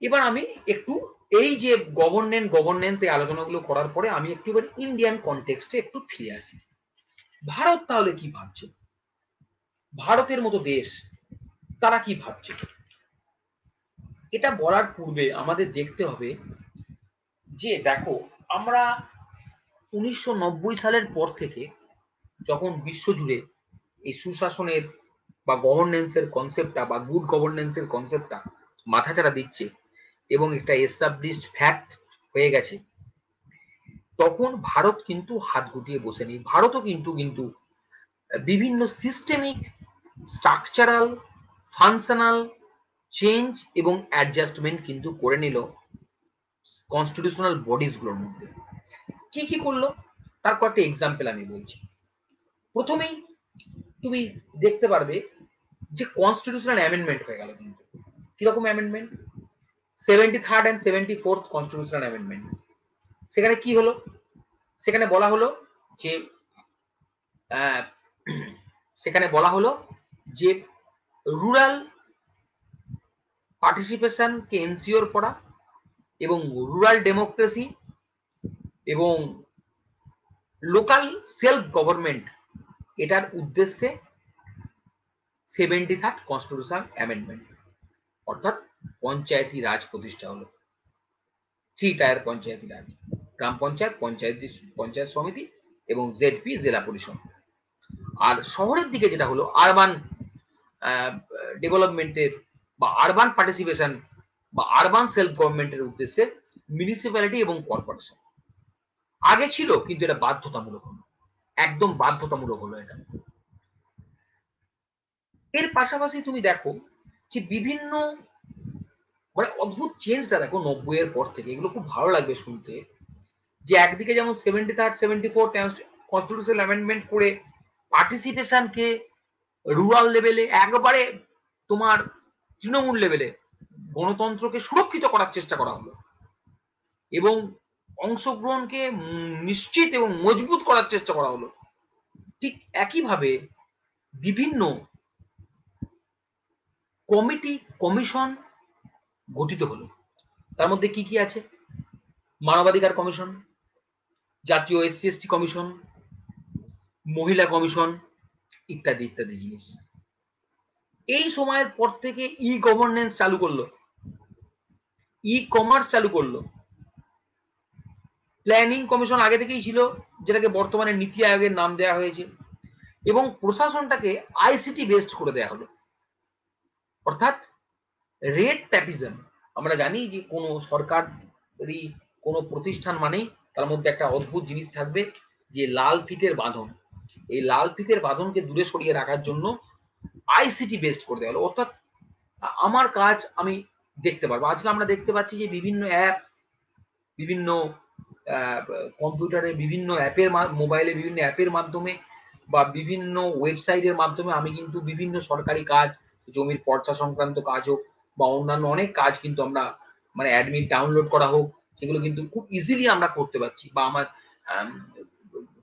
এবার আমি একটু এই যে গভর্নেন্স এই আলোচনাগুলো করার পরে আমি একটু এবার ইন্ডিয়ান কনটেক্সটে একটু ফিরে আসি। ভারত তাহলে কি ভাবছে, ভারতের মতো দেশ তারা কি ভাবছে? এটা বলার পূর্বে আমাদের দেখতে হবে যে দেখো, আমরা 1990 সালের পর থেকে যখন বিশ্বজুড়ে এই সুশাসনের বা গভর্নেন্সের কনসেপ্টটা বা গুড গভর্নেন্সের কনসেপ্টটা মাথাচাড়া দিচ্ছে এবং একটা এস্টাবলিশড ফ্যাক্ট হয়ে গেছে, তখন ভারত কিন্তু হাত গুটিয়ে বসে নেই। ভারতও কিন্তু বিভিন্ন সিস্টেমিক, স্ট্রাকচারাল, ফাংশনাল চেঞ্জ এবং অ্যাডজাস্টমেন্ট কিন্তু করে নিল কনস্টিটিউশনাল বডিজ গুলোর মধ্যে। কি কি করলো তার কয়েকটা এক্সাম্পল আমি বলছি। প্রথমেই তুমি দেখতে পারবে যে কনস্টিটিউশনাল অ্যামেন্ডমেন্ট হয়ে গেল। কিন্তু কিরকম amendment? 73rd and 74th constitutional amendment. সেখানে কি হলো? সেখানে বলা হলো যে রুরাল পার্টিসিপেশনকে এনসিওর করা এবং রুরাল ডেমোক্রেসি এবং লোকাল সেলফ গভর্নমেন্ট, এটার উদ্দেশ্যে 73rd কনস্টিটিউশনাল অ্যামেন্ডমেন্ট, অর্থাৎ পঞ্চায়েতি রাজ প্রতিষ্ঠা হলো। 3 টায়ার পঞ্চায়েতি রাজ: গ্রাম পঞ্চায়েত, পঞ্চায়েত সমিতি এবং জেডপি, জেলা পরিষদ। আর শহরের দিকে যেটা হলো আরবান ডেভেলপমেন্টের বা আরবান পার্টিসিপেশন বা আরবান সেলফ গভর্নমেন্টের উদ্দেশ্যে মিউনিসিপ্যালিটি এবং কর্পোরেশন। আগে ছিল, কিন্তু এটা বাধ্যতামূলক হলো, একদম বাধ্যতামূলক হলো এটা। এর পাশাপাশি তুমি দেখো যে বিভিন্ন মানে অদ্ভুত চেঞ্জটা দেখো 90 এর পর থেকে, এগুলো খুব ভালো লাগবে শুনতে। যে একদিকে যেমন 73rd 74th কনস্টিটিউশনাল অ্যামেন্ডমেন্ট করে পার্টিসিপেশনকে রুরাল লেভেলে একবারে তোমার তৃণমূল লেভেলে গণতন্ত্রকে সুরক্ষিত করার চেষ্টা করা হলো এবং অংশগ্রহণকে নিশ্চিত এবং মজবুত করার চেষ্টা করা হলো। ঠিক একইভাবে বিভিন্ন কমিটি, কমিশন গঠিত হলো। তার মধ্যে কি কি আছে? মানবাধিকার কমিশন, জাতীয় এসসি এসটি কমিশন, মহিলা কমিশন, ইত্যাদি ইত্যাদি জিনিস। এই সময়ের পর থেকে ই গভর্নেন্স চালু করলো, ই কমার্স চালু করলো। প্ল্যানিং কমিশন আগে থেকেই ছিল, যেটাকে বর্তমানে নীতি আয়োগের নাম দেওয়া হয়েছে, এবং প্রশাসনটাকে আইসিটি বেসড করে দেওয়া হলো, অর্থাৎ রেড ট্যাপিজম। আমরা জানি যে কোনো সরকারি কোনো প্রতিষ্ঠান মানেই তার মধ্যে একটা অদ্ভুত জিনিস থাকবে, যে লাল ফিতের বাঁধন। এই লাল ফিতের বাঁধনকে দূরে সরিয়ে রাখার জন্য আইসিটি বেসড করে দেওয়া হলো, অর্থাৎ আমার কাজ আমি দেখতে পারবো। আজকে আমরা দেখতে পাচ্ছি যে বিভিন্ন অ্যাপ, বিভিন্ন কম্পিউটারে বিভিন্ন অ্যাপের, মোবাইলে বিভিন্ন অ্যাপের মাধ্যমে বা বিভিন্ন ওয়েবসাইটের মাধ্যমে আমি কিন্তু বিভিন্ন সরকারি কাজ জমির পর্চা সংক্রান্ত কাজ হোক বা অন্যান্য অনেক কাজ কিন্তু আমরা মানে অ্যাডমিট ডাউনলোড করা হোক, সেগুলো কিন্তু খুব ইজিলি আমরা করতে পারছি। বা আমার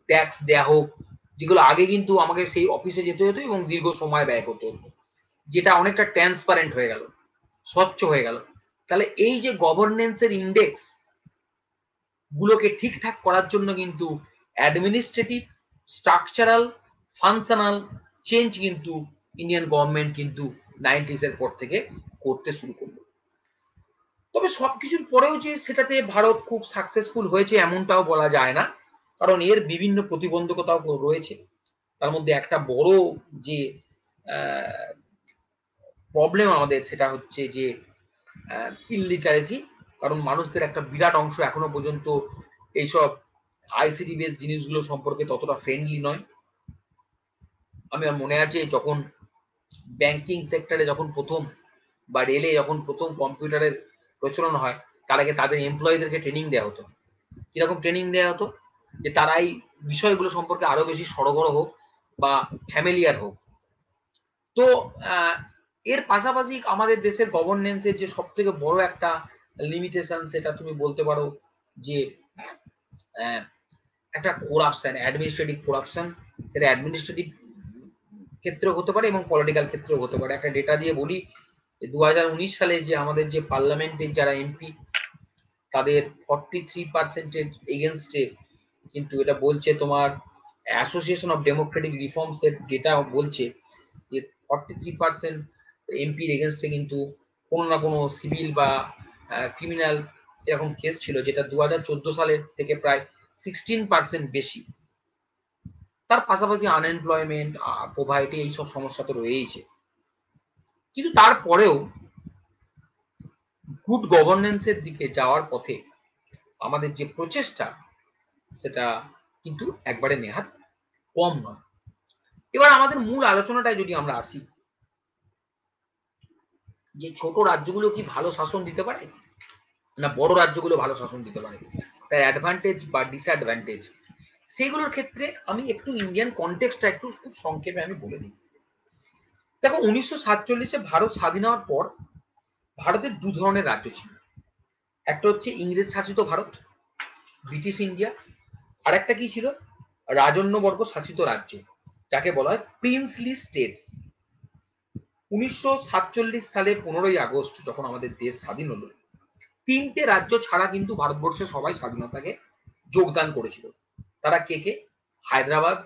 ট্যাক্স দেয়া হোক, যেগুলো আগে কিন্তু আমাকে সেই অফিসে যেতে হতো এবং দীর্ঘ সময় ব্যয় করতে হতো, যেটা অনেকটা ট্রান্সপারেন্ট হয়ে গেল, স্বচ্ছ হয়ে গেল। তাহলে এই যে গভর্নেন্সের ইন্ডেক্স গুলোকে ঠিকঠাক করার জন্য কিন্তু অ্যাডমিনিস্ট্রেটিভ, স্ট্রাকচারাল, ফাংশনাল চেঞ্জ কিন্তু ইন্ডিয়ান গভর্নমেন্ট কিন্তু 90s এর পর থেকে করতে শুরু করলো। তবে সবকিছুর পরেও যে সেটাতে ভারত খুব সাকসেসফুল হয়েছে এমনটাও বলা যায় না, কারণ এর বিভিন্ন প্রতিবন্ধকতাও রয়েছে। তার মধ্যে একটা বড় যে প্রবলেম আমাদের, সেটা হচ্ছে যে ইললিটারেসি। কারণ মানুষদের একটা বিরাট অংশ এখনো পর্যন্ত এইসব আইসিটি বেস জিনিসগুলো সম্পর্কে ততটা ফ্রেন্ডলি নয়। আমার মনে আছে যখন ব্যাংকিং সেক্টরে যখন প্রথম বা রেলে যখন প্রথম কম্পিউটারের প্রচলন হয়, তার আগে তাদের এমপ্লয়ীদেরকে ট্রেনিং দেওয়া হতো। কিরকম ট্রেনিং দেওয়া হতো? যে তারা এই বিষয়গুলো সম্পর্কে আরো বেশি সড়গড় হোক বা ফ্যামিলিয়ার হোক। তো এর পাশাপাশি আমাদের দেশের গভর্নেন্সের যে সব থেকে বড় একটা লিমিটেশন, সেটা তুমি বলতে পারো যে একটা করাপশন, অ্যাডমিনিস্ট্রেটিভ করাপশন। সেটা অ্যাডমিনিস্ট্রেটিভ ক্ষেত্রেও হতে পারে এবং পলিটিক্যাল ক্ষেত্রেও হতে পারে। একটা ডেটা দিয়ে বলি, 2019 সালে যে আমাদের যে পার্লামেন্টের যারা এমপি, তাদের 43% এগেনস্টে কিন্তু এটা বলছে তোমার অ্যাসোসিয়েশন অফ ডেমোক্রেটিক রিফর্মস এর ডেটা বলছে যে 43% এমপির এগেনস্টে কিন্তু কোনো না কোনো সিভিল বা ক্রিমিনাল এরকম কেস ছিল, যেটা 2014 সালের থেকে প্রায় 16% বেশি। তার পাশাপাশি আনএমপ্লয়মেন্ট, পোভার্টি, এইসব সমস্যা তো রয়েইছে। কিন্তু তারপরেও গুড গভর্নেন্সের দিকে যাওয়ার পথে আমাদের যে প্রচেষ্টা, সেটা কিন্তু একবারে নেহাত কম নয়। এবার আমাদের মূল আলোচনাটায় যদি আমরা আসি, যে ছোট রাজ্যগুলো কি ভালো শাসন দিতে পারে না বড় রাজ্যগুলো ভালো শাসন দিতে পারে, তার অ্যাডভান্টেজ বা ডিসঅ্যাডভান্টেজ, সেগুলোর ক্ষেত্রে আমি একটু ইন্ডিয়ান কনটেক্সটটা একটু খুব সংক্ষেপে আমি বলে দিই। দেখো, 1947-এ ভারত স্বাধীন হওয়ার পর ভারতের দু ধরনের রাজ্য ছিল। একটা হচ্ছে ইংরেজ শাসিত ভারত, ব্রিটিশ ইন্ডিয়া। আর একটা কি ছিল? রাজন্যবর্গ শাসিত রাজ্য, যাকে বলা হয় প্রিন্সলি স্টেটস। 1947 সালে 15ই আগস্ট যখন আমাদের দেশ স্বাধীন হলো, তিনটে রাজ্য ছাড়া কিন্তু ভারতবর্ষের সবাই স্বাধীনতাকে যোগদান করেছিল। তারা কে কে? হায়দ্রাবাদ,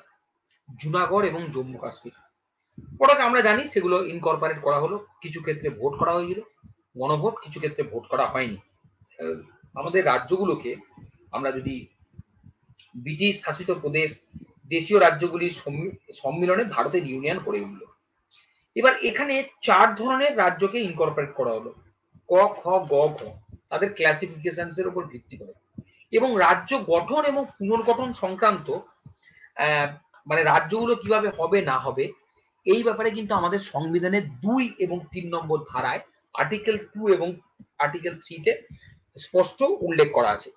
জুনাগড় এবং জম্মু কাশ্মীর। পরে আমরা জানি সেগুলো ইনকর্পোরেট করা হলো, কিছু ক্ষেত্রে ভোট করা হয়েছিল গণভোট, কিছু ক্ষেত্রে ভোট করা হয়নি। আমাদের রাজ্যগুলোকে আমরা যদি ব্রিটিশ শাসিত প্রদেশ, দেশীয় রাজ্যগুলির সম্মিলনে ভারতের ইউনিয়ন করে উঠল। এবার এখানে 4 ধরনের রাজ্যকে ইনকর্পোরেট করা হলো, ক, খ, গ, ঘ, তাদের ক্লাসিফিকেশনস এর উপর ভিত্তি করে। এবং রাজ্য গঠন এবং পুনর্গঠন সংক্রান্ত মানে রাজ্যগুলো কিভাবে হবে না হবে, এই ব্যাপারে কিন্তু আমাদের সংবিধানের 2 এবং 3 নম্বর ধারায় আর্টিকেল 2 এবং আর্টিকেল 3 তে স্পষ্ট উল্লেখ করা আছে।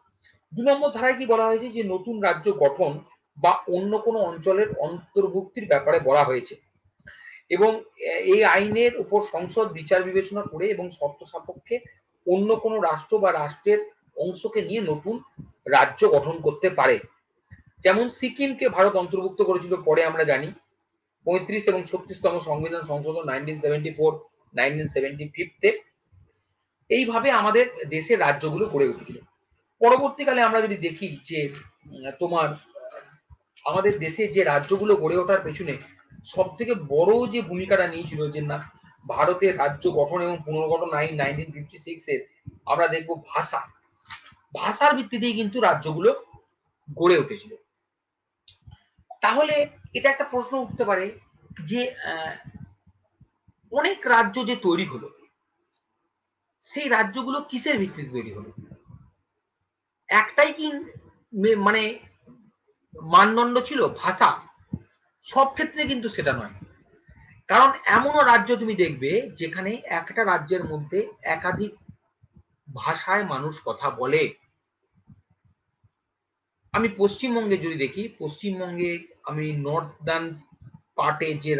2 নম্বর ধারায় কি বলা হয়েছে? যে নতুন রাজ্য গঠন বা অন্য কোনো অঞ্চলের অন্তর্ভুক্তির ব্যাপারে বলা হয়েছে, এবং এই আইনের উপর সংসদ বিচার বিবেচনা করে এবং শর্ত সাপেক্ষে অন্য কোনো রাষ্ট্র বা রাষ্ট্রের অংশকে নিয়ে নতুন রাজ্য গঠন করতে পারে। যেমন সিকিমকে ভারত অন্তর্ভুক্ত করেছিল পরে আমরা জানি 35 এবং 36তম সংবিধান সংশোধন 1974, 1975-তে। এইভাবে আমাদের দেশের রাজ্যগুলো গড়ে উঠেছিল। পরবর্তীকালে আমরা যদি দেখি যে তোমার আমাদের দেশে যে রাজ্যগুলো গড়ে ওঠার পেছনে সব থেকে বড় যে ভূমিকাটা নিয়েছিল, যে না ভারতের রাজ্য গঠন এবং পুনর্গঠন আইন 1956 এর, আমরা দেখব ভাষার ভিত্তিতেই কিন্তু রাজ্যগুলো গড়ে উঠেছিল। তাহলে এটা একটা প্রশ্ন উঠতে পারে যে অনেক রাজ্য যে তৈরি হলো, সেই রাজ্যগুলো কিসের ভিত্তিতে তৈরি হলো? একটাই কি মানে মানদণ্ড ছিল ভাষা? সব ক্ষেত্রে কিন্তু সেটা নয়। কারণ এমনও রাজ্য তুমি দেখবে যেখানে একটা রাজ্যের মধ্যে একাধিক ভাষায় মানুষ কথা বলে। আমি পশ্চিমবঙ্গে যদি দেখি, পশ্চিমবঙ্গে আমি নর্দার্ন পার্টে যে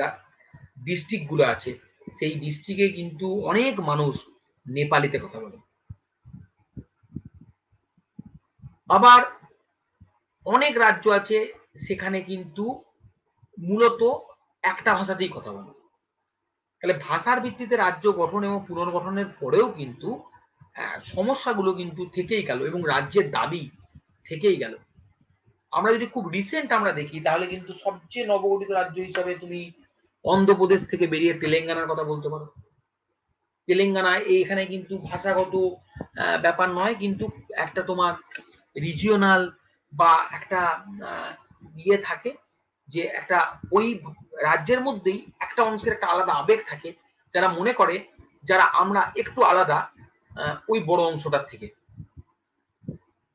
ডিস্ট্রিক্ট গুলো আছে, সেই ডিস্ট্রিক্টে কিন্তু অনেক মানুষ নেপালিতে কথা বলে। আবার অনেক রাজ্য আছে সেখানে কিন্তু মূলত একটা ভাষাতেই কথা বলে। তাহলে ভাষার ভিত্তিতে রাজ্য গঠন এবং পুনর্গঠনের পরেও কিন্তু সমস্যাগুলো কিন্তু থেকেই গেল এবং রাজ্যের দাবি থেকেই গেল। আমরা যদি খুব রিসেন্ট আমরা দেখি তাহলে কিন্তু সবচেয়ে নবগঠিত রাজ্য হিসাবে তুমি অন্ধ্রপ্রদেশ থেকে বেরিয়ে তেলেঙ্গানার কথা বলতে পারো। তেলেঙ্গানা এখানে কিন্তু ভাষাগত ব্যাপার নয়, কিন্তু একটা তোমার রিজিওনাল বা একটা ইয়ে থাকে যে একটা ওই রাজ্যের মধ্যেই একটা অংশের একটা আলাদা আবেগ থাকে, যারা মনে করে যারা আমরা একটু আলাদা ওই বড় অংশটার থেকে।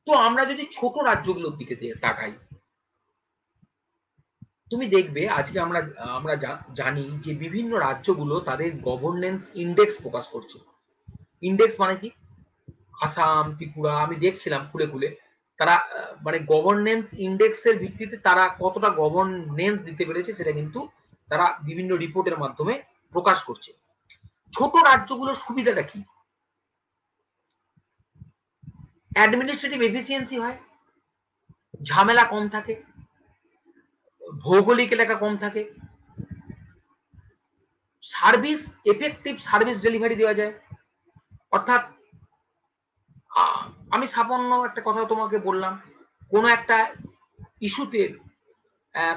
তো আমরা যদি ছোট রাজ্যগুলোর দিকে তাকাই, তুমি দেখবে আজকে আমরা আমরা জানি যে বিভিন্ন রাজ্যগুলো তাদের গভর্নেন্স ইন্ডেক্স প্রকাশ করছে। ইন্ডেক্স মানে কি? আসাম, ত্রিপুরা, আমি দেখছিলাম খুলে খুলে তারা মানে গভর্নেন্স ইন্ডেক্সের ভিত্তিতে তারা কতটা গভর্নেন্স দিতে পেরেছে সেটা কিন্তু তারা বিভিন্ন রিপোর্টের মাধ্যমে প্রকাশ করছে। ছোট রাজ্যগুলোর সুবিধাটা কি? অ্যাডমিনিস্ট্রেটিভ এফিসিয়েন্সি হয়, ঝামেলা কম থাকে, ভৌগোলিক এলাকা কম থাকে, সার্ভিস এফেক্টিভ সার্ভিস ডেলিভারি দেওয়া যায়। অর্থাৎ আমি সামান্য একটা কথা তোমাকে বললাম, কোনো একটা ইস্যুতে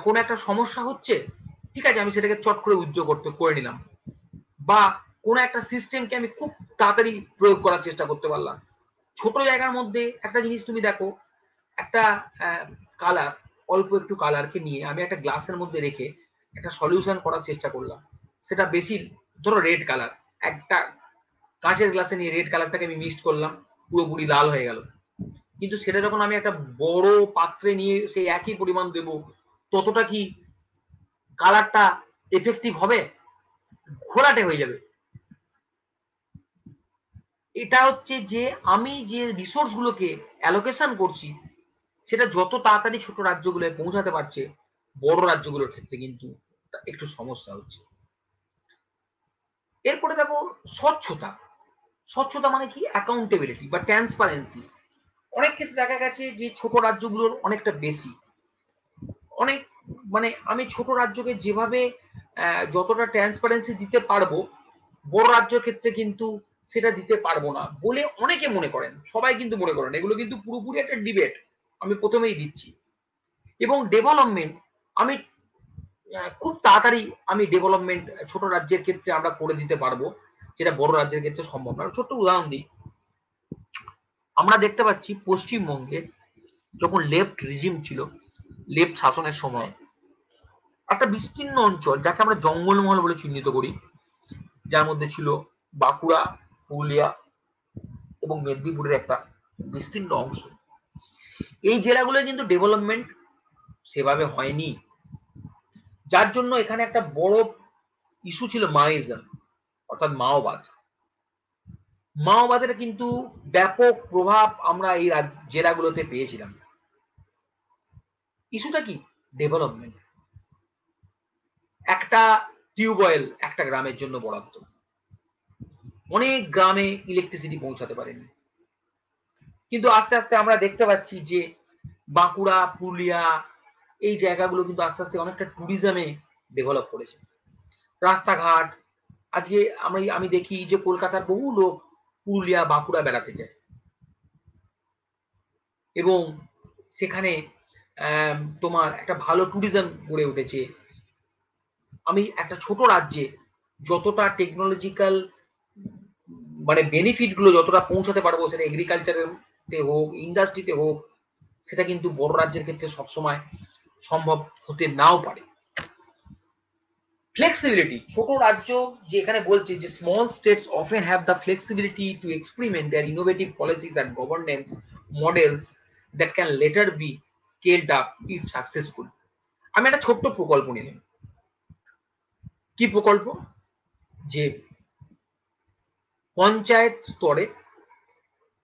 কোনো একটা সমস্যা হচ্ছে, ঠিক আছে, আমি সেটাকে চট করে উদ্যোগ করে নিলাম, বা কোনো একটা সিস্টেমকে আমি খুব তাড়াতাড়ি প্রয়োগ করার চেষ্টা করতে পারলাম। ছোট জায়গার মধ্যে একটা জিনিস তুমি দেখো, একটা কালার, অল্প একটু কালারকে নিয়ে আমি একটা গ্লাসের মধ্যে রেখে একটা সলিউশন করার চেষ্টা করলাম, সেটা বেশি, ধরো রেড কালার, একটা কাঁচের গ্লাসে নিয়ে রেড কালারটাকে আমি মিক্সড করলাম, পুরোপুরি লাল হয়ে গেল। কিন্তু সেটা যখন আমি একটা বড় পাত্রে নিয়ে সেই একই পরিমাণ দেব, ততটা কি কালারটা এফেক্টিভ হবে? ঘোলাটে হয়ে যাবে। এটা হচ্ছে যে আমি যে রিসোর্স গুলোকে অ্যালোকেশন করছি সেটা যত তাড়াতাড়ি ছোট রাজ্যগুলোয় পৌঁছাতে পারছে, বড় রাজ্যগুলোর ক্ষেত্রে কিন্তু একটু সমস্যা হচ্ছে। এরপরে দেখো স্বচ্ছতা। স্বচ্ছতা মানে কি? অ্যাকাউন্টেবিলিটি বা ট্রান্সপারেন্সি। অনেক ক্ষেত্রে দেখা গেছে যে ছোট রাজ্যগুলোর অনেকটা বেশি, অনেক মানে আমি ছোট রাজ্যকে যেভাবে যতটা ট্রান্সপারেন্সি দিতে পারবো, বড় রাজ্যের ক্ষেত্রে কিন্তু সেটা দিতে পারবো না বলে অনেকে মনে করেন, সবাই কিন্তু মনে করেন। এগুলো কিন্তু পুরোপুরি একটা ডিবেট, আমি প্রথমেই দিচ্ছি। এবং ডেভেলপমেন্ট, আমি খুব তাড়াতাড়ি আমি ডেভেলপমেন্ট ছোট রাজ্যের ক্ষেত্রে আমরা করে দিতে পারবো, যেটা বড় রাজ্যের ক্ষেত্রে সম্ভব না। ছোট্ট উদাহরণ দিই, আমরা দেখতে পাচ্ছি পশ্চিমবঙ্গে যখন লেফট রিজিম ছিল, লেফট শাসনের সময় একটা বিস্তীর্ণ অঞ্চল যাকে আমরা জঙ্গলমহল বলে চিহ্নিত করি, যার মধ্যে ছিল বাঁকুড়া, পুরুলিয়া এবং মেদিনীপুরের একটা বিস্তীর্ণ অংশ। এই জেলাগুলো কিন্তু ডেভেলপমেন্ট সেভাবে হয়নি, যার জন্য এখানে একটা বড় ইস্যু ছিল মাওইজম, অর্থাৎ মাওবাদ। মাওবাদের কিন্তু ব্যাপক প্রভাব আমরা এই জেলাগুলোতে পেয়েছিলাম। ইস্যুটা কি? ডেভেলপমেন্ট। একটা টিউবওয়েল একটা গ্রামের জন্য বরাদ্দ, অনেক গ্রামে ইলেকট্রিসিটি পৌঁছাতে পারেনি। কিন্তু আস্তে আস্তে আমরা দেখতে পাচ্ছি যে বাঁকুড়া, পুরুলিয়া এই জায়গাগুলো কিন্তু আস্তে আস্তে অনেকটা ট্যুরিজমে ডেভেলপ করেছে। রাস্তাঘাট, আজকে আমি দেখি যে কলকাতার বহু লোক পুরুলিয়া, বাঁকুড়া বেড়াতে যায় এবং সেখানে তোমার একটা ভালো ট্যুরিজম গড়ে উঠেছে। আমি একটা ছোট রাজ্যে যতটা টেকনোলজিক্যাল মানে বেনিফিট গুলো যতটা পৌঁছাতে পারবো, সেটা এগ্রিকালচারে হোক, ইন্ডাস্ট্রিতে হোক, সেটা কিন্তু বড় রাজ্যের ক্ষেত্রে সবসময় সম্ভব হতে নাও পারে। ফ্লেক্সিবিলিটি, ছোট রাজ্য যে এখানে বলছে যে small states often have the flexibility to experiment their innovative policies and governance models that can later be scaled up if successful. আমি একটা ছোট্ট প্রকল্প নিলাম। কি প্রকল্প? যে পঞ্চায়েত স্তরে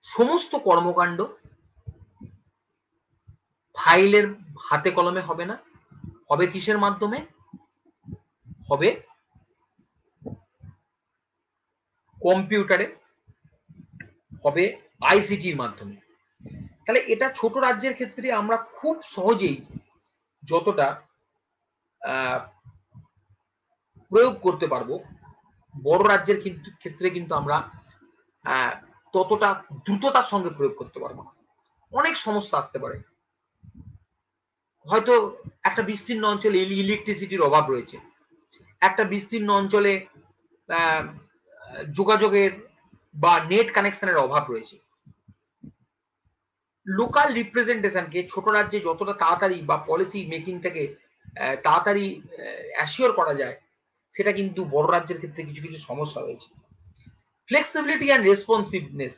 সমস্ত কর্মকাণ্ড ফাইলের হাতে কলমে হবে না, হবে কিসের মাধ্যমে? হবে কম্পিউটারে, হবে আইসিটির মাধ্যমে। তাহলে এটা ছোট রাজ্যের ক্ষেত্রে আমরা খুব সহজেই যতটা প্রয়োগ করতে পারবো, বড় রাজ্যের ক্ষেত্রে কিন্তু আমরা ততটা দ্রুততার সঙ্গে প্রয়োগ করতে পারবো না। অনেক সমস্যা আসতে পারে। হয়তো একটা বিস্তীর্ণ অঞ্চলে ইলেকট্রিসিটির অভাব রয়েছে, একটা বিস্তীর্ণ অঞ্চলে যোগাযোগের বা নেট কানেকশনের অভাব রয়েছে। লোকাল রিপ্রেজেন্টেশনকে ছোট রাজ্যে যতটা তাড়াতাড়ি বা পলিসি মেকিং থেকে তাড়াতাড়ি অ্যাসিওর করা যায়, সেটা কিন্তু বড় রাজ্যের ক্ষেত্রে কিছু কিছু সমস্যা রয়েছে। ফ্লেক্সিবিলিটি অ্যান্ড রেসপন্সিভনেস,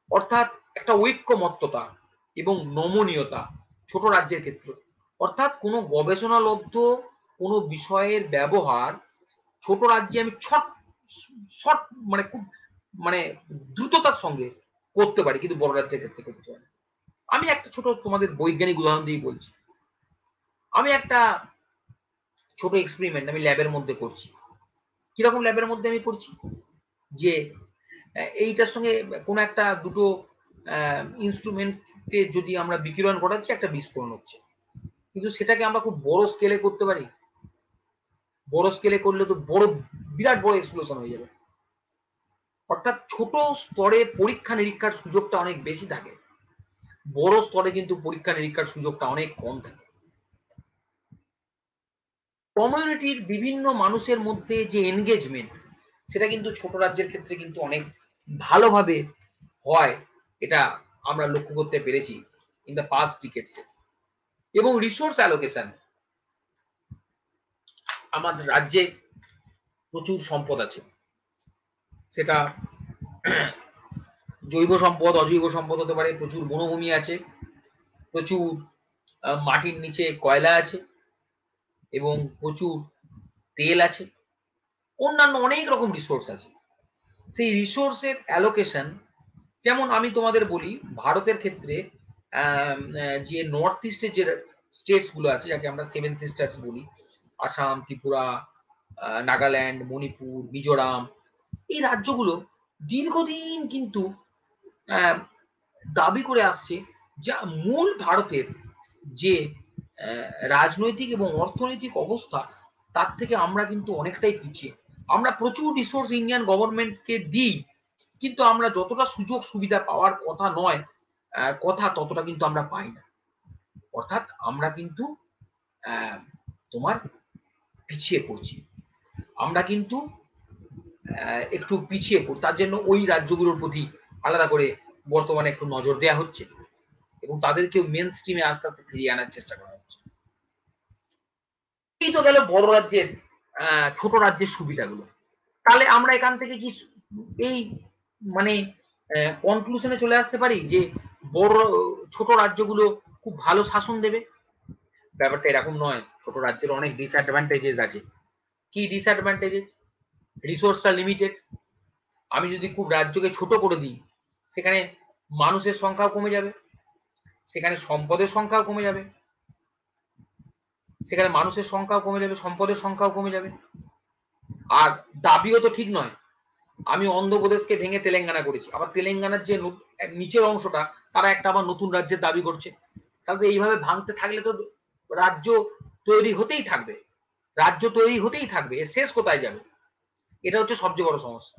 অর্থাৎ একটা ঐক্যমত্যতা এবং নমনীয়তা ছোট রাজ্যের ক্ষেত্রে, অর্থাৎ কোনো গবেষণালব্ধ কোনো বিষয়ের ব্যবহার ছোট রাজ্যে আমি শর্ট মানে খুব মানে দ্রুততার সঙ্গে করতে পারি, কিন্তু বড় রাজ্যের ক্ষেত্রে করতে পারি। আমি একটা ছোট তোমাদের বৈজ্ঞানিক উদাহরণ দিয়ে বলছি। আমি একটা ছোট এক্সপেরিমেন্ট আমি ল্যাবের মধ্যে করছি। কিরকম ল্যাবের মধ্যে আমি করছি, যে এইটার সঙ্গে কোনো একটা দুটো ইনস্ট্রুমেন্টে যদি আমরা বিকিরণ ঘটাচ্ছি, একটা বিস্ফোরণ হচ্ছে, কিন্তু সেটাকে আমরা খুব বড় স্কেলে করতে পারি। বড় স্কেলে করলে তো বিরাট বড় এক্সপ্লোশন হয়ে যাবে। অর্থাৎ ছোট স্তরে পরীক্ষা নিরীক্ষার সুযোগটা অনেক বেশি থাকে, বড় স্তরে কিন্তু পরীক্ষা নিরীক্ষার সুযোগটা অনেক কম থাকে। কমিউনিটির বিভিন্ন মানুষের মধ্যে যে এনগেজমেন্ট, সেটা কিন্তু ছোট রাজ্যের ক্ষেত্রে কিন্তু অনেক ভালোভাবে হয়, এটা আমরা লক্ষ্য করতে পেরেছি ইন দ্য পাস্ট ডিকেডসে। এবং রিসোর্স অ্যালোকেশন, আমাদের রাজ্যে প্রচুর সম্পদ আছে, সেটা জৈব সম্পদ, অজৈব সম্পদ হতে পারে। প্রচুর বনভূমি আছে, প্রচুর মাটির নিচে কয়লা আছে, এবং প্রচুর তেল আছে, অন্যান্য অনেক রকম রিসোর্স আছে। সেই রিসোর্সের অ্যালোকেশন, যেমন আমি তোমাদের বলি ভারতের ক্ষেত্রে যে নর্থ ইস্টের যে স্টেটস গুলো আছে, যাকে আমরা সেভেন সিস্টার্স বলি, আসাম, ত্রিপুরা, নাগাল্যান্ড, মণিপুর, মিজোরাম, এই রাজ্যগুলো দীর্ঘদিন কিন্তু দাবি করে আসছে যা মূল ভারতের যে রাজনৈতিক এবং অর্থনৈতিক অবস্থা, তার থেকে আমরা কিন্তু অনেকটাই পিছিয়ে। আমরা প্রচুর রিসোর্স ইন্ডিয়ান গভর্নমেন্টকে দিই, কিন্তু আমরা যতটা সুযোগ সুবিধা পাওয়ার কথা নয় ততটা কিন্তু আমরা পাই না। অর্থাৎ আমরা কিন্তু তোমার পিছিয়ে পড়ছি, আমরা কিন্তু একটু পিছিয়ে পড়ি। তার জন্য ওই রাজ্যগুলোর প্রতি আলাদা করে বর্তমানে একটু নজর দেওয়া হচ্ছে, এবং তাদেরকেও মেন স্ট্রিমে আস্তে আস্তে ফিরিয়ে আনার চেষ্টা করা হচ্ছে। এই তো গেল বড় রাজ্যের ছোট রাজ্যের সুবিধাগুলো। তাহলে আমরা এখান থেকে কি এই মানে কনক্লুশনে চলে আসতে পারি যে ছোট রাজ্যগুলো খুব ভালো শাসন দেবে? ব্যাপারটা এরকম নয়। ছোট রাজ্যের অনেক ডিসঅ্যাডভান্টেজেস আছে। কি ডিসঅ্যাডভান্টেজেস? রিসোর্সটা লিমিটেড। আমি যদি খুব রাজ্যকে ছোট করে দিই, সেখানে মানুষের সংখ্যাও কমে যাবে, সেখানে সম্পদের সংখ্যাও কমে যাবে, সেখানে মানুষের সংখ্যাও কমে যাবে, সম্পদের সংখ্যাও কমে যাবে। আর দাবিও তো ঠিক নয়। আমি অন্ধ্রপ্রদেশকে ভেঙে তেলেঙ্গানা করেছি, আবার তেলেঙ্গানার যে নিচের অংশটা, তারা একটা আবার নতুন রাজ্যের দাবি করছে। তাহলে এইভাবে ভাঙতে থাকলে তো রাজ্য তৈরি হতেই থাকবে, রাজ্য তৈরি হতেই থাকবে, এর শেষ কোথায় যাবে? এটা হচ্ছে সবচেয়ে বড় সমস্যা।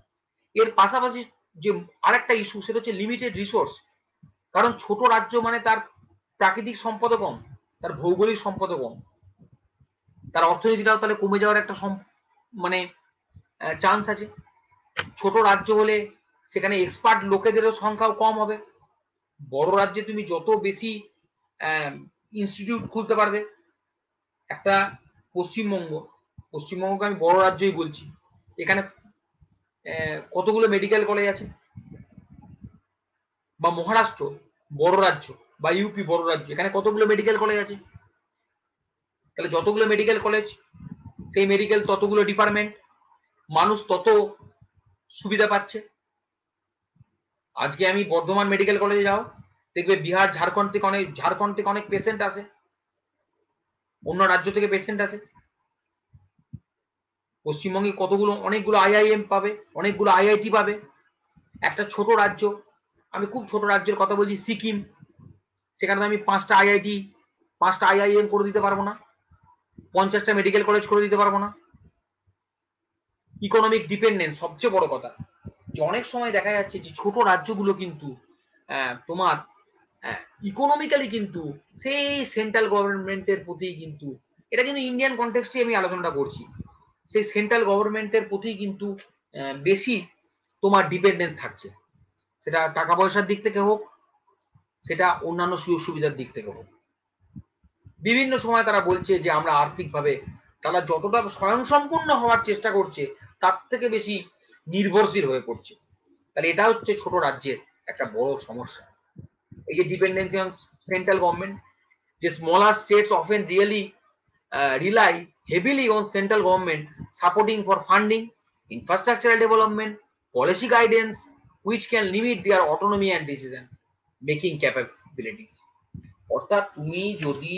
এর পাশাপাশি যে আরেকটা ইস্যু, সেটা হচ্ছে লিমিটেড রিসোর্স। কারণ ছোট রাজ্য মানে তার প্রাকৃতিক সম্পদও কম, তার ভৌগোলিক সম্পদও কম, তার অর্থনীতিটাও তাহলে কমে যাওয়ার একটা মানে চান্স আছে। ছোট রাজ্য হলে সেখানে এক্সপার্ট লোকেদেরও সংখ্যাও কম হবে। বড় রাজ্যে তুমি যত বেশি ইনস্টিটিউট খুলতে পারবে। একটা পশ্চিমবঙ্গকে আমি বড় রাজ্যই বলছি, এখানে কতগুলো মেডিকেল কলেজ আছে? বা মহারাষ্ট্র বড় রাজ্য, বা ইউপি বড় রাজ্য, এখানে কতগুলো মেডিকেল কলেজ আছে? তাহলে যতগুলো মেডিকেল কলেজ, সেই মেডিকেল ততগুলো ডিপার্টমেন্ট, মানুষ তত সুবিধা পাচ্ছে। আজকে আমি বর্ধমান মেডিকেল কলেজে যাও, দেখবে বিহার, ঝাড়খণ্ড থেকে অনেক পেশেন্ট আসে, অন্য রাজ্য থেকে পেশেন্ট আসে। পশ্চিমবঙ্গে অনেকগুলো আইআইএম পাবে, অনেকগুলো আইআইটি পাবে। একটা ছোট রাজ্য, আমি খুব ছোট রাজ্যের কথা বলছি, সিকিম, সেখানে আমি 5টা আইআইটি 5টা আইআইএম করে দিতে পারবো না, 50টা মেডিকেল কলেজ করে দিতে পারবো না। ইকোনমিক ডিপেন্ডেন্স সবচেয়ে বড় কথা, যে অনেক সময় দেখা যাচ্ছে যে ছোট রাজ্যগুলো কিন্তু তোমার ইকোনমিক্যালি কিন্তু সেই সেন্ট্রাল গভর্নমেন্টের প্রতি কিন্তু, এটা কিন্তু ইন্ডিয়ান কনটেক্সটে আমি আলোচনাটা করছি, সেই সেন্ট্রাল গভর্নমেন্টের প্রতি কিন্তু বেশি তোমার ডিপেন্ডেন্স থাকছে, সেটা টাকা পয়সার দিক থেকে হোক, সেটা অন্যান্য সুযোগ সুবিধার দিক থেকে হোক। বিভিন্ন সময় তারা বলছে যে আমরা আর্থিকভাবে, তারা যতটা স্বয়ংসম্পূর্ণ হওয়ার চেষ্টা করছে তার থেকে বেশি নির্ভরশীল হয়ে পড়ছে। তাহলে এটা হচ্ছে ছোট রাজ্যের একটা বড় সমস্যা, এই যে ডিপেন্ডেন্সি অন সেন্ট্রাল গভর্নমেন্ট, যে smaller states often really rely heavily on central government supporting for funding, infrastructural development, policy guidance, which can limit their autonomy and decision making capabilities. অর্থাৎ তুমি যদি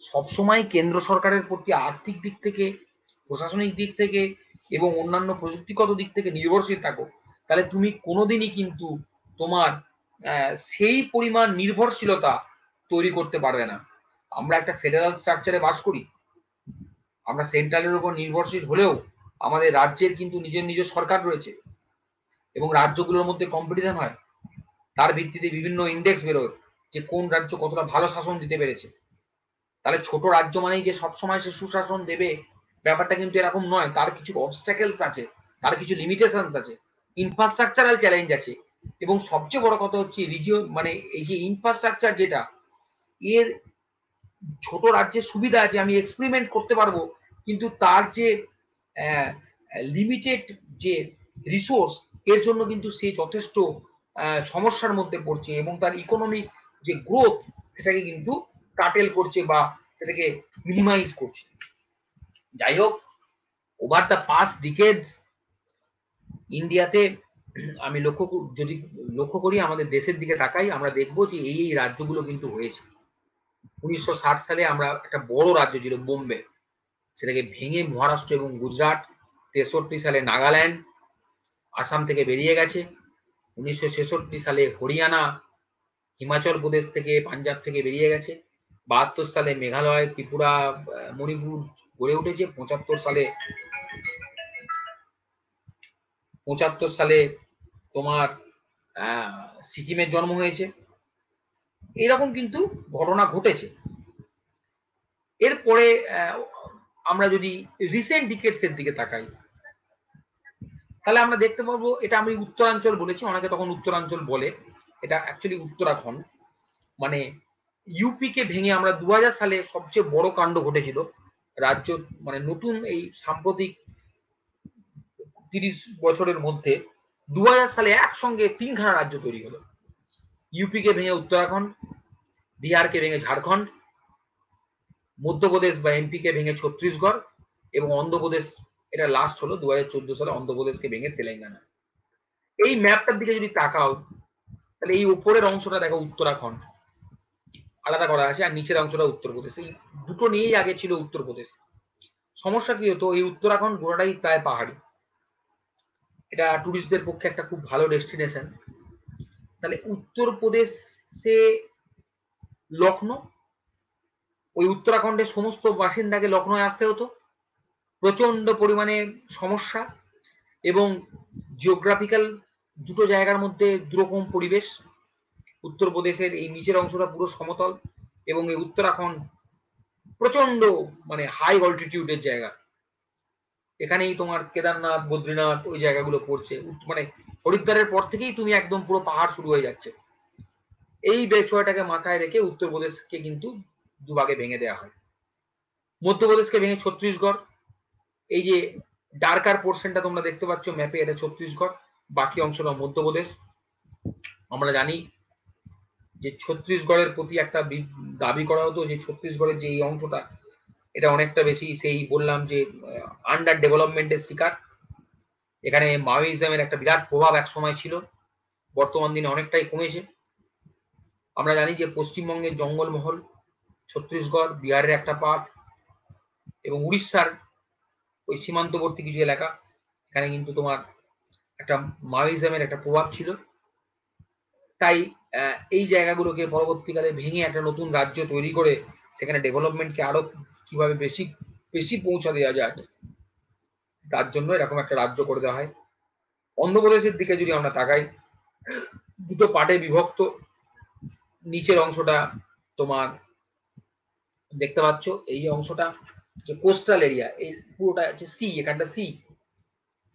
সবসময় কেন্দ্র সরকারের প্রতি আর্থিক দিক থেকে, প্রশাসনিক দিক থেকে এবং অন্যান্য প্রযুক্তিগত দিক থেকে নির্ভরশীল থাকো, তাহলে তুমি কোনোদিনই কিন্তু তোমার সেই পরিমাণ নির্ভরশীলতা তৈরি করতে পারবে না। আমরা একটা ফেডারাল স্ট্রাকচারে বাস করি, আমরা সেন্ট্রালের উপর নির্ভরশীল হলেও আমাদের রাজ্যের কিন্তু নিজের সরকার রয়েছে এবং রাজ্যগুলোর মধ্যে কম্পিটিশন হয়, তার ভিত্তিতে বিভিন্ন ইন্ডেক্স বেরোয় যে কোন রাজ্য কতটা ভালো শাসন দিতে পেরেছে। তাহলে ছোট রাজ্য মানেই যে সবসময় সে সুশাসন দেবে ব্যাপারটা কিন্তু এরকম নয়, তার কিছু অবস্টাকেলস আছে, তার কিছু লিমিটেশনস আছে, ইনফ্রাস্ট্রাকচারাল চ্যালেঞ্জ আছে, এবং সবচেয়ে বড় কথা হচ্ছে রিজিয়ন, মানে এই যে ইনফ্রাস্ট্রাকচার যেটা, এর ছোট রাজ্যের সুবিধা আছে আমি এক্সপেরিমেন্ট করতে পারবো, কিন্তু তার যে লিমিটেড যে রিসোর্স, এর জন্য কিন্তু সে যথেষ্ট সমস্যার মধ্যে পড়ছে এবং তার ইকোনমিক যে গ্রোথ সেটাকে কিন্তু কাটেল করছে বা সেটাকে মিনিমাইজ করছে। যাই হোক, ওভার দ্য পাস্ট ডিকেডস ইন্ডিয়াতে আমি যদি লক্ষ্য করি, আমাদের দেশের দিকে তাকাই, আমরা দেখবো যে এই রাজ্যগুলো কিন্তু হয়েছে। 1960 সালে আমরা একটা বড় রাজ্য ছিল বোম্বে, সেটাকে ভেঙে মহারাষ্ট্র এবং গুজরাট, 63 সালে নাগাল্যান্ড আসাম থেকে বেরিয়ে গেছে, 1966 সালে হরিয়ানা হিমাচল প্রদেশ থেকে, পাঞ্জাব থেকে বেরিয়ে গেছে, 72 সালে মেঘালয়, ত্রিপুরা, মণিপুর গড়ে উঠেছে, 75 সালে তোমার সিকিমের জন্ম হয়েছে। এরকম কিন্তু ঘটনা ঘটেছে। এরপরে আমরা যদি রিসেন্ট ডিকেডস এর দিকে তাকাই, তাহলে আমরা দেখতে পাবো, এটা আমি উত্তরাঞ্চল বলেছি, অনেকে তখন উত্তরাঞ্চল বলে, এটা অ্যাকচুয়ালি উত্তরাখণ্ড, মানে ইউপি কে ভেঙে আমরা 2000 সালে সবচেয়ে বড় কাণ্ড ঘটেছিল রাজ্য, মানে নতুন এই সাম্প্রতিক 30 বছরের মধ্যে 2000 সালে একসঙ্গে 3খানা রাজ্য তৈরি হলো। ইউপি কে ভেঙে উত্তরাখণ্ড, বিহারকে ভেঙে ঝাড়খণ্ড, মধ্যপ্রদেশ বা এমপি কে ভেঙে ছত্তিশগড়, এবং অন্ধ্রপ্রদেশ, এটা লাস্ট হলো 2014 সালে অন্ধ্রপ্রদেশকে ভেঙে তেলেঙ্গানা। এই ম্যাপটার দিকে যদি তাকাও, তাহলে এই উপরের অংশটা দেখো উত্তরাখণ্ড আলাদা করা আছে, আর নিচের অংশটা উত্তরপ্রদেশ। এই দুটো নিয়েই আগে ছিল উত্তরপ্রদেশ। সমস্যা কি হতো, এই উত্তরাখণ্ড গোটাটাই প্রায় পাহাড়ি, এটা টুরিস্টদের পক্ষে একটা খুব ভালো ডেস্টিনেশন। তাহলে উত্তরপ্রদেশে লখনৌ, ওই উত্তরাখণ্ডের সমস্ত বাসিন্দাকে লখনৌয়ে আসতে হতো, প্রচন্ড পরিমাণে সমস্যা, এবং জিওগ্রাফিক্যাল দুটো জায়গার মধ্যে দুরকম পরিবেশ। উত্তরপ্রদেশের এই নিচের অংশটা পুরো সমতল, এবং এই উত্তরাখণ্ড প্রচন্ড মানে হাই অল্টিটিউডের জায়গা, এখানেই তোমার কেদারনাথ, বদ্রীনাথ ওই জায়গাগুলো পড়ছে, মানে হরিদ্বারের পর থেকেই তুমি একদম পুরো পাহাড় শুরু হয়ে যাচ্ছে। এই বিষয়টাকে মাথায় রেখে উত্তরপ্রদেশকে কিন্তু দুভাগে ভেঙে দেওয়া হয়। মধ্যপ্রদেশকে ভেঙে ছত্তিশগড়, এই যে ডার্কার পোর্শনটা তোমরা দেখতে পাচ্ছ ম্যাপে, এটা ছত্তিশগড়, বাকি অংশটা মধ্যপ্রদেশ। আমরা জানি যে ছত্তিশগড়ের প্রতি একটা দাবি করা হতো যে ছত্তিশগড়ের যে এই অংশটা, এটা অনেকটা বেশি, সেই বললাম যে আন্ডার ডেভেলপমেন্টের শিকার, এখানে মাওয়িজমের একটা বিরাট প্রভাব এক সময় ছিল, বর্তমান দিনে অনেকটাই কমেছে। আমরা জানি যে পশ্চিমবঙ্গের জঙ্গলমহল, ছত্তিশগড়, বিহারের একটা পার্ট, এবং উড়িষ্যার ওই সীমান্তবর্তী কিছু এলাকা, এখানে কিন্তু তোমার একটা মাওয়িজমের একটা প্রভাব ছিল। তাই এই জায়গাগুলোকে পরবর্তীকালে ভেঙে একটা নতুন রাজ্য তৈরি করে সেখানে ডেভেলপমেন্টকে আরো কিভাবে বেশি বেশি পৌঁছা দেওয়া যায়, তার জন্য এরকম একটা রাজ্য করে দেওয়া হয়। অন্ধ্রপ্রদেশের দিকে যদি আমরা তাকাই, দুটো পার্টে বিভক্ত। নিচের অংশটা তোমার দেখতে পাচ্ছ, এই অংশটা যে কোস্টাল এরিয়া, এই পুরোটা হচ্ছে সি, এখানটা সি,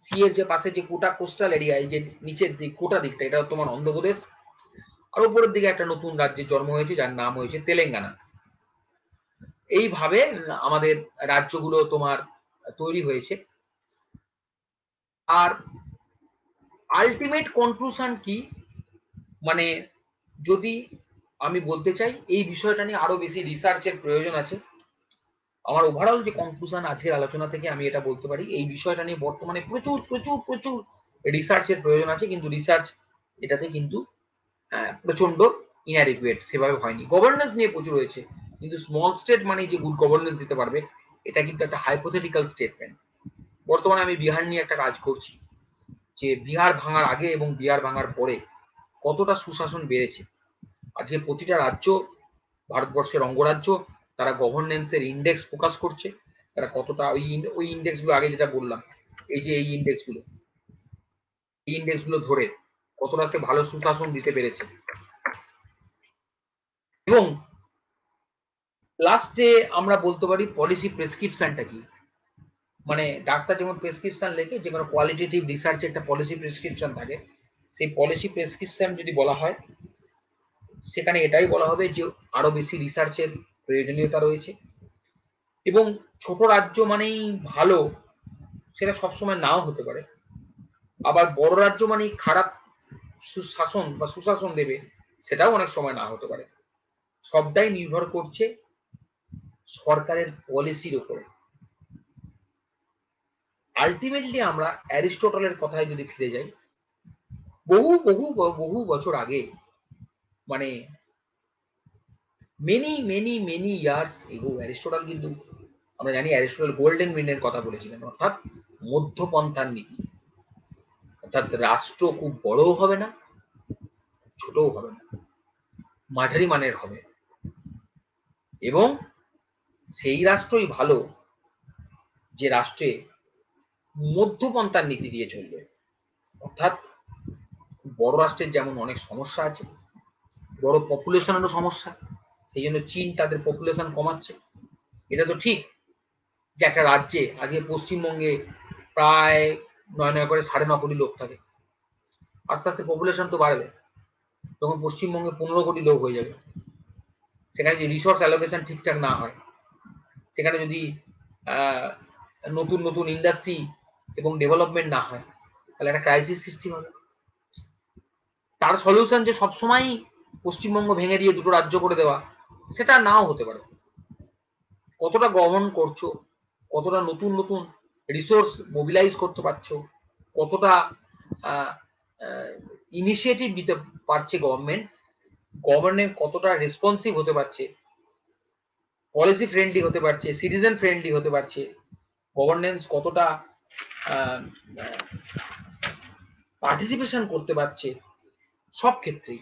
সি এর যে পাশে যে কোটা কোস্টাল এরিয়া, এই যে নিচের দিক কোটা দিকটা, এটা তোমার অন্ধ্রপ্রদেশ। আর উপরের দিকে একটা নতুন রাজ্যের জন্ম হয়েছে যার নাম হয়েছে তেলেঙ্গানা। এইভাবে আমাদের রাজ্যগুলো তোমার তৈরি হয়েছে। আর আলটিমেট কনক্লুশন কি, মানে যদি আমি বলতে চাই এই বিষয়টা নিয়ে আরো বেশি রিসার্চের প্রয়োজন আছে। আমার ওভারঅল যে কনক্লুশন আজকের আলোচনা থেকে আমি এটা বলতে পারি, এই বিষয়টা নিয়ে বর্তমানে প্রচুর প্রচুর প্রচুর রিসার্চের প্রয়োজন আছে, কিন্তু রিসার্চ এটাতে কিন্তু প্রচন্ড ইনঅ্যাডিকুয়েট, সেভাবে হয়নি। গভর্নেন্স নিয়ে প্রচুর হয়েছে, কিন্তু স্মল স্টেট মানে যে গুড গভর্নেন্স দিতে পারবে, এটা কিন্তু একটা হাইপোথেটিক্যাল স্টেটমেন্ট। বর্তমানে আমি বিহার নিয়ে একটা কাজ করছি, যে বিহার ভাঙার আগে এবং বিহার ভাঙার পরে কতটা সুশাসন বেড়েছে। আজকে প্রতিটা রাজ্য, ভারতবর্ষের অঙ্গরাজ্য, তারা গভর্নেন্সের ইন্ডেক্স প্রকাশ করছে, তারা কতটা ওই ইন্ডেক্সগুলো আগে যেটা বললাম, এই যে এই ইন্ডেক্সগুলো ধরে কতটা সে ভালো সুশাসন দিতে পেরেছে। এবং লাস্টে আমরা বলতে পারি পলিসি প্রেসক্রিপশনটা কি। মানে ডাক্তার যেমন প্রেসক্রিপশন লেখে, যে কোনো কোয়ালিটেটিভ রিসার্চে একটা পলিসি প্রেসক্রিপশন থাকে, সেই পলিসি প্রেসক্রিপশন যদি বলা হয়, সেখানে এটাই বলা হবে যে আরো বেশি রিসার্চের প্রয়োজনীয়তা রয়েছে। এবং ছোট রাজ্য মানেই ভালো, সেটা সবসময় নাও হতে পারে। আবার বড় রাজ্য মানেই খারাপ সুশাসন বা সুশাসন দেবে, সেটাও অনেক সময় না হতে পারে। সবটাই নির্ভর করছে সরকারের পলিসির উপরে। আলটিমেটলি আমরা অ্যারিস্টটলের কথায় যদি ফিরে যাই, বহু বহু বহু বছর আগে, মানে many many many years ago, Aristotle কিন্তু, আমরা জানি অ্যারিস্টটল গোল্ডেন মিনের কথা বলেছিলেন, অর্থাৎ মধ্যপন্থার নীতি। অর্থাৎ রাষ্ট্র খুব বড়ও হবে না, ছোটও হবে না, মাঝারি মানের হবে। এবং সেই রাষ্ট্রই ভালো যে রাষ্ট্রে মধ্যপন্থার নীতি দিয়ে চলবে। অর্থাৎ বড় রাষ্ট্রের যেমন অনেক সমস্যা আছে, বড় পপুলেশনেরও সমস্যা, সেই জন্য চীন তাদের পপুলেশন কমাচ্ছে। এটা তো ঠিক যে একটা রাজ্যে আজকে পশ্চিমবঙ্গে প্রায় 9 করে 9.5 কোটি লোক থাকে, আস্তে আস্তে পপুলেশন তো বাড়বে, তখন পশ্চিমবঙ্গে 15 কোটি লোক হয়ে যাবে। সেখানে যদি রিসোর্স অ্যালোকেশন ঠিকঠাক না হয়, সেখানে যদি নতুন নতুন ইন্ডাস্ট্রি এবং ডেভেলপমেন্ট না হয়, তাহলে একটা ক্রাইসিস সৃষ্টি হবে। তার সলিউশন যে সবসময় পশ্চিমবঙ্গ ভেঙে দিয়ে দুটো রাজ্য করে দেওয়া, সেটা নাও হতে পারে। কতটা গভর্ন করছো, কতটা নতুন নতুন রিসোর্স মোবিলাইজ করতে পারছো, কতটা ইনিশিয়েটিভ দিতে পারছে গভর্নমেন্ট, গভর্নমেন্ট কতটা রেসপন্সিভ হতে পারছে, পলিসি ফ্রেন্ডলি হতে পারছে, সিটিজেন ফ্রেন্ডলি হতে পারছে, গভর্নেন্স কতটা পার্টিসিপেশন করতে পারছে, সব ক্ষেত্রেই।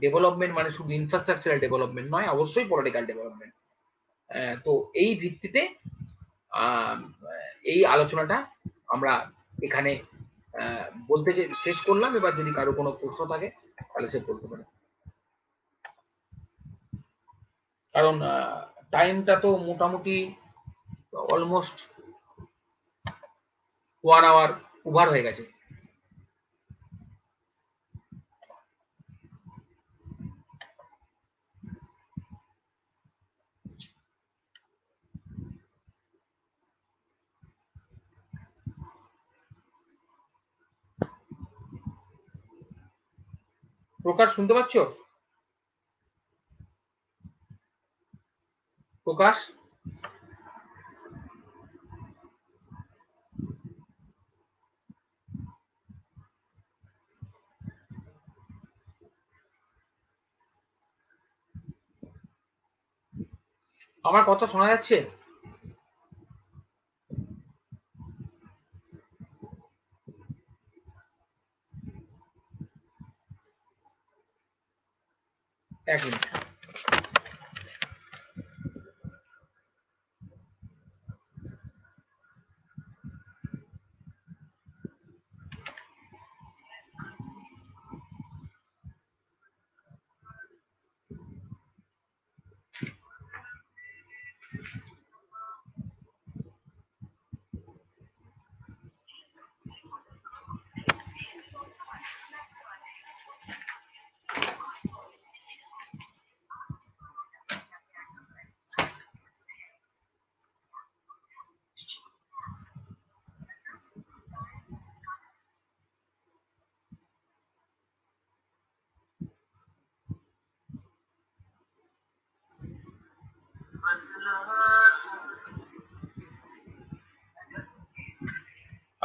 ডেভেলপমেন্ট মানে শুধু ইনফ্রাস্ট্রাকচারাল ডেভেলপমেন্ট নয়, অবশ্যই পলিটিক্যাল ডেভেলপমেন্ট। তো এই ভিত্তিতে এই আলোচনাটা আমরা এখানে বলতে শেষ করলাম। এবার যদি কারো কোনো প্রশ্ন থাকে তাহলে সে বলতে পারে, কারণ টাইমটা তো মোটামুটি অলমোস্ট 1 আওয়ার ওভার হয়ে গেছে। প্রকাশ শুনতে পাচ্ছ? প্রকাশ, আমার কথা শোনা যাচ্ছে?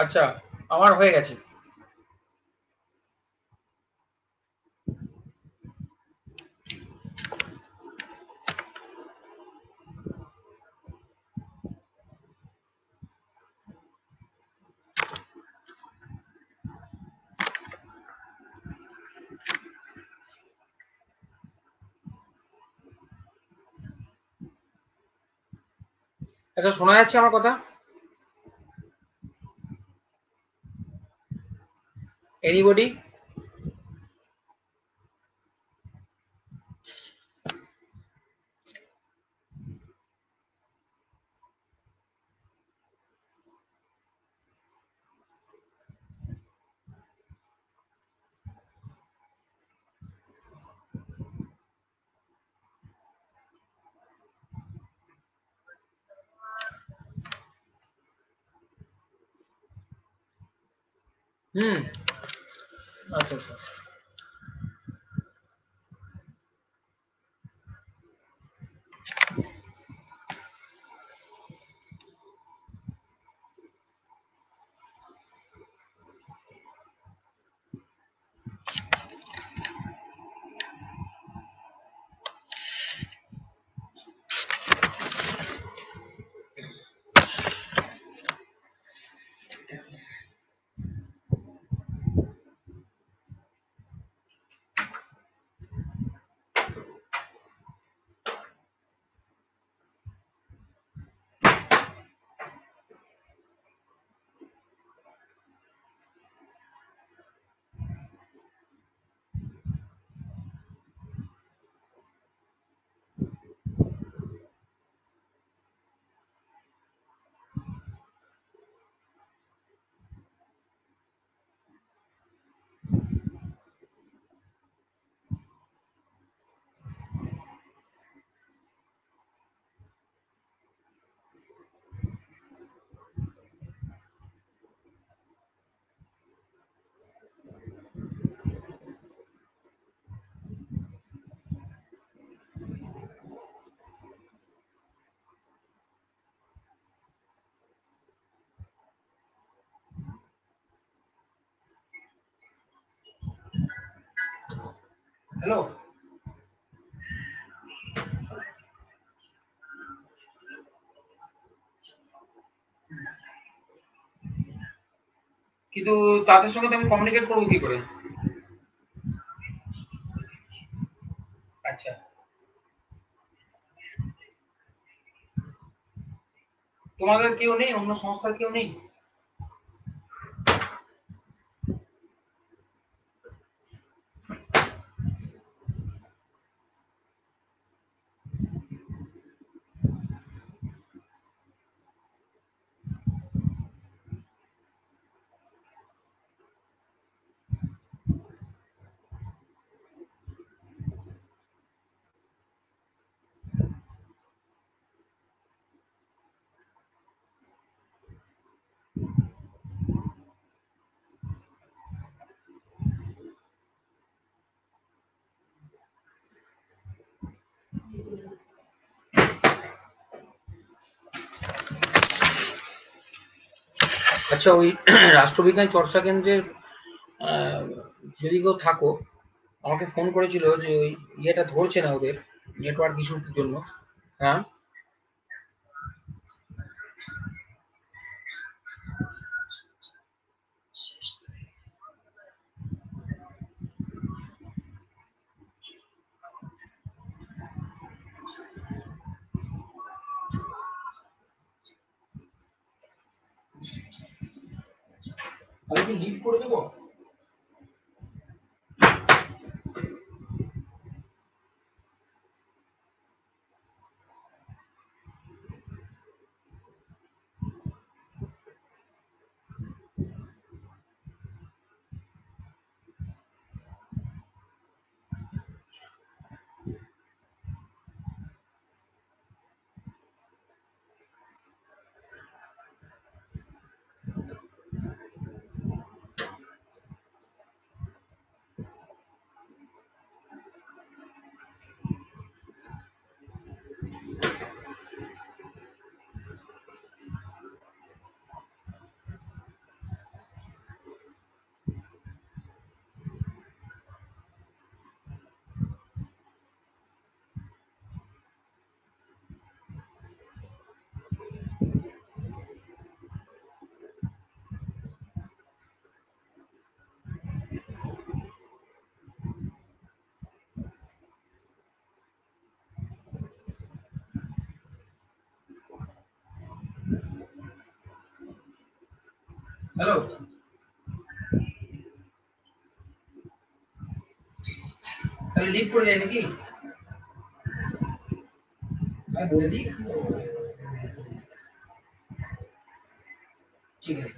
আচ্ছা, আমার হয়ে গেছে। আচ্ছা, শোনা যাচ্ছে আমার কথা? এনিবডি? হুম। আচ্ছা আচ্ছা। হ্যালো। কিন্তু তাদের সঙ্গে তো আমি কমিউনিকেট করবো কি করে? আচ্ছা। তোমাদের কেউ নেই, অন্য সংস্থার কেউ নেই? আচ্ছা, ওই রাষ্ট্রবিজ্ঞান চর্চা কেন্দ্রের আহ, যদি কেউ থাকো, আমাকে ফোন করেছিল যে ওই ইয়েটা ধরছে না ওদের, নেটওয়ার্ক ইস্যুর জন্য। হ্যাঁ। আমি কি লিভ করে দেবো? হ্যালো, তাহলে লিভ করে যায় নাকি? আমি বলে দিই, ঠিক আছে।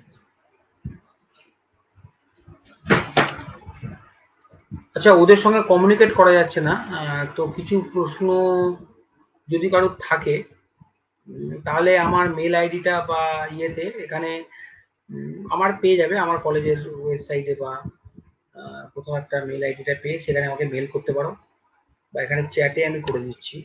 আচ্ছা, ওদের সঙ্গে কমিউনিকেট করা যাচ্ছে না, তো কিছু প্রশ্ন যদি কারোর থাকে তাহলে আমার মেল আইডিটা বা ইয়েতে এখানে আমার পেয়ে যাবে, আমার কলেজের ওয়েবসাইটে বা কোথাও একটা মেল আইডিটা পেয়ে সেখানে আমাকে মেল করতে পারো, বা এখানে চ্যাটে আমি করে দিচ্ছি।